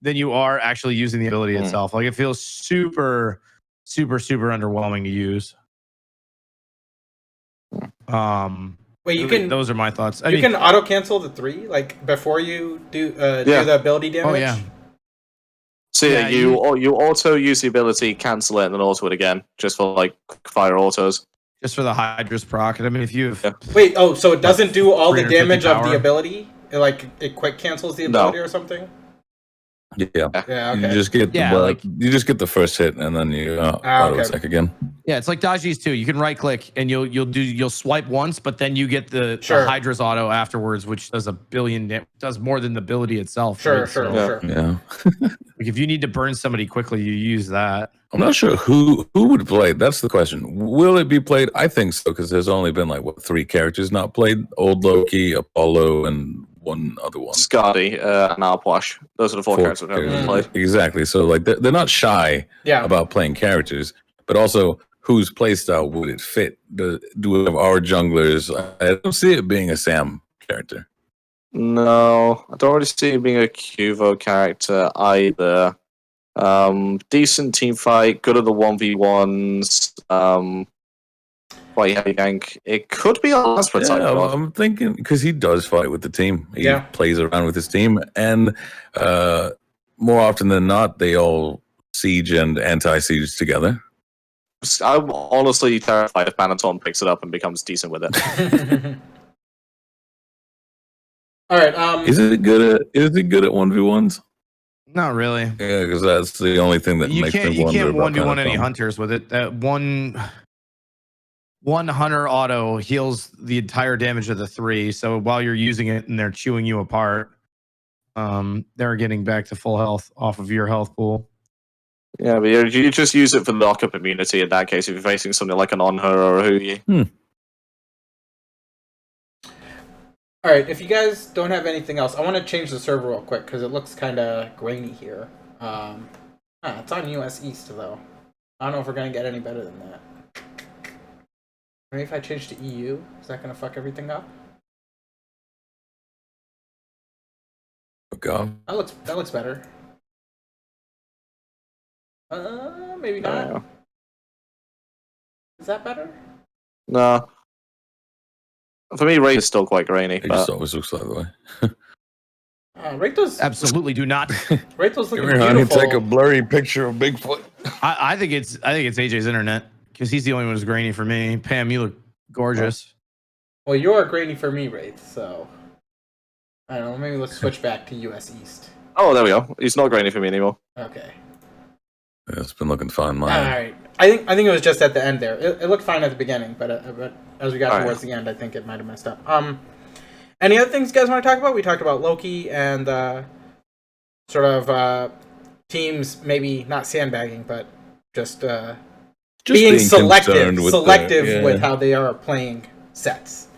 [SPEAKER 3] than you are actually using the ability itself. Like it feels super underwhelming to use.
[SPEAKER 1] Wait, you can.
[SPEAKER 3] Those are my thoughts.
[SPEAKER 1] You can auto cancel the 3 like before you do the ability damage.
[SPEAKER 3] Oh yeah.
[SPEAKER 2] So yeah, you auto use the ability, cancel it, and then auto it again, just for like fire autos.
[SPEAKER 3] Just for the Hydra's proc. I mean, if you
[SPEAKER 1] wait, so it doesn't do all the damage
[SPEAKER 3] power.
[SPEAKER 1] of the ability? It quick cancels the ability or something?
[SPEAKER 4] Yeah.
[SPEAKER 1] Yeah, okay.
[SPEAKER 4] You just get you just get the first hit and then you auto attack again.
[SPEAKER 3] Yeah, it's like Daji's too. You can right click and you'll swipe once, but then you get the Hydra's auto afterwards, which does does more than the ability itself.
[SPEAKER 1] Sure.
[SPEAKER 4] Yeah.
[SPEAKER 3] Like if you need to burn somebody quickly, you use that.
[SPEAKER 4] I'm not sure who would play. That's the question. Will it be played? I think so, because there's only been 3 characters not played: Old Loki, Apollo, and one other one.
[SPEAKER 2] Scotty and Alpwash. Those are the 4 characters that have been played.
[SPEAKER 4] Exactly. So they're not shy about playing characters, but also whose playstyle would it fit? Do we have our junglers? I don't see it being a Sam character.
[SPEAKER 2] No, I don't really see it being a Cuvo character either. Decent team fight, good at the 1v1s. Quite heavy gank. It could be a last type.
[SPEAKER 4] I'm thinking because he does fight with the team. He plays around with his team, and more often than not, they all siege and anti-siege together.
[SPEAKER 2] I'm honestly terrified if Banaton picks it up and becomes decent with it.
[SPEAKER 1] All right.
[SPEAKER 4] Is it good at 1v1s?
[SPEAKER 3] Not really.
[SPEAKER 4] Yeah, because that's the only thing that makes me wonder.
[SPEAKER 3] You can't 1v1 any
[SPEAKER 4] Banaton.
[SPEAKER 3] hunters with it. That one hunter auto heals the entire damage of the 3. So while you're using it and they're chewing you apart, they're getting back to full health off of your health pool.
[SPEAKER 2] Yeah, but you just use it for the lockup immunity in that case if you're facing something like an On-Her or a Huyi.
[SPEAKER 1] Alright, if you guys don't have anything else, I want to change the server real quick because it looks kind of grainy here. It's on US East, though. I don't know if we're going to get any better than that. Maybe if I change to EU, is that going to fuck everything up?
[SPEAKER 4] Oh, God.
[SPEAKER 1] That looks better. Maybe not. Is that better?
[SPEAKER 2] No. For me, Ray is still quite grainy.
[SPEAKER 4] It just always looks that way.
[SPEAKER 1] Rato's
[SPEAKER 3] absolutely do not.
[SPEAKER 1] Rato's looking
[SPEAKER 4] Come here,
[SPEAKER 1] beautiful.
[SPEAKER 4] honey, take a blurry picture of Bigfoot.
[SPEAKER 3] I think it's AJ's internet because he's the only one who's grainy for me. Pam, you look gorgeous.
[SPEAKER 1] Well, you are grainy for me, Wraith. So I don't know. Maybe let's switch back to US East.
[SPEAKER 2] Oh, there we go. He's not grainy for me anymore.
[SPEAKER 1] Okay.
[SPEAKER 4] Yeah, it's been looking fine,
[SPEAKER 1] All right. I think it was just at the end there. It looked fine at the beginning, but as we got towards the end, I think it might have messed up. Any other things you guys want to talk about? We talked about Loki and sort of teams maybe not sandbagging, but just being selective with how they are playing sets.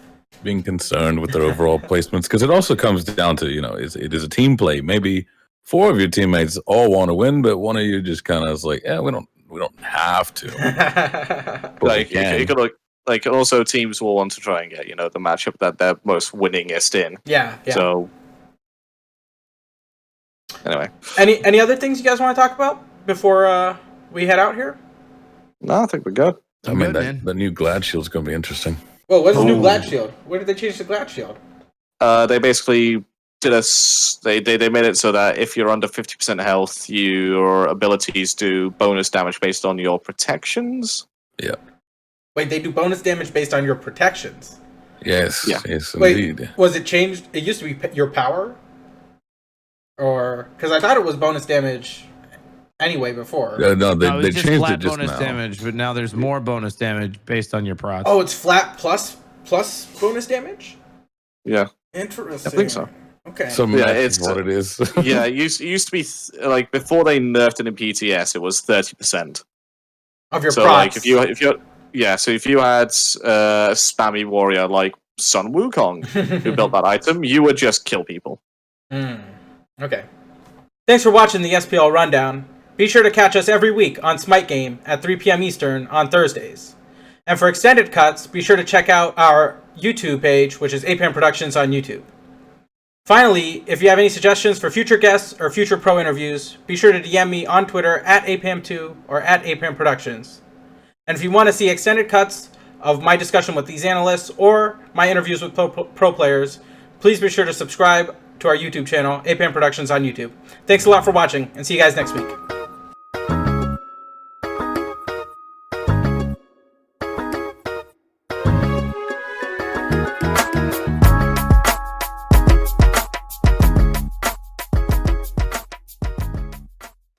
[SPEAKER 4] Being concerned with their overall placements, because it also comes down to it is a team play. Maybe 4 of your teammates all want to win, but one of you just kind of is like, yeah, we don't have to.
[SPEAKER 2] Like you could also teams will want to try and get the matchup that they're most winningest in.
[SPEAKER 1] Yeah.
[SPEAKER 2] So anyway,
[SPEAKER 1] any other things you guys want to talk about before we head out here?
[SPEAKER 2] No, I think we're good.
[SPEAKER 4] I mean, the new Glad Shield's going to be interesting.
[SPEAKER 1] Well, what's the new Glad Shield? Where did they change the Glad Shield?
[SPEAKER 2] They basically did they made it so that if you're under 50% health, your abilities do bonus damage based on your protections.
[SPEAKER 4] Yeah.
[SPEAKER 1] Wait, they do bonus damage based on your protections?
[SPEAKER 4] Yes.
[SPEAKER 2] Yeah.
[SPEAKER 4] Yes,
[SPEAKER 1] Wait,
[SPEAKER 4] indeed.
[SPEAKER 1] was it changed? It used to be your power? Or... Because I thought it was bonus damage anyway before.
[SPEAKER 4] No, they changed
[SPEAKER 3] flat
[SPEAKER 4] it just
[SPEAKER 3] bonus
[SPEAKER 4] now.
[SPEAKER 3] damage, but now there's more bonus damage based on your procs.
[SPEAKER 1] Oh, it's flat plus bonus damage?
[SPEAKER 2] Yeah.
[SPEAKER 1] Interesting.
[SPEAKER 2] I think so.
[SPEAKER 1] Okay.
[SPEAKER 4] So it's what it is.
[SPEAKER 2] Yeah, it used to be like before they nerfed it in PTS, it was 30%
[SPEAKER 1] of your
[SPEAKER 2] so
[SPEAKER 1] procs.
[SPEAKER 2] Like if you so if you had a spammy warrior like Sun Wukong who built that item, you would just kill people.
[SPEAKER 1] Okay. Thanks for watching the SPL Rundown. Be sure to catch us every week on Smite Game at 3 p.m. Eastern on Thursdays. And for extended cuts, be sure to check out our YouTube page, which is APAM Productions on YouTube. Finally, if you have any suggestions for future guests or future pro interviews, be sure to DM me on Twitter at APAM2 or at APAM Productions. And if you want to see extended cuts of my discussion with these analysts or my interviews with pro players, please be sure to subscribe to our YouTube channel, APAM Productions on YouTube. Thanks a lot for watching, and see you guys next week.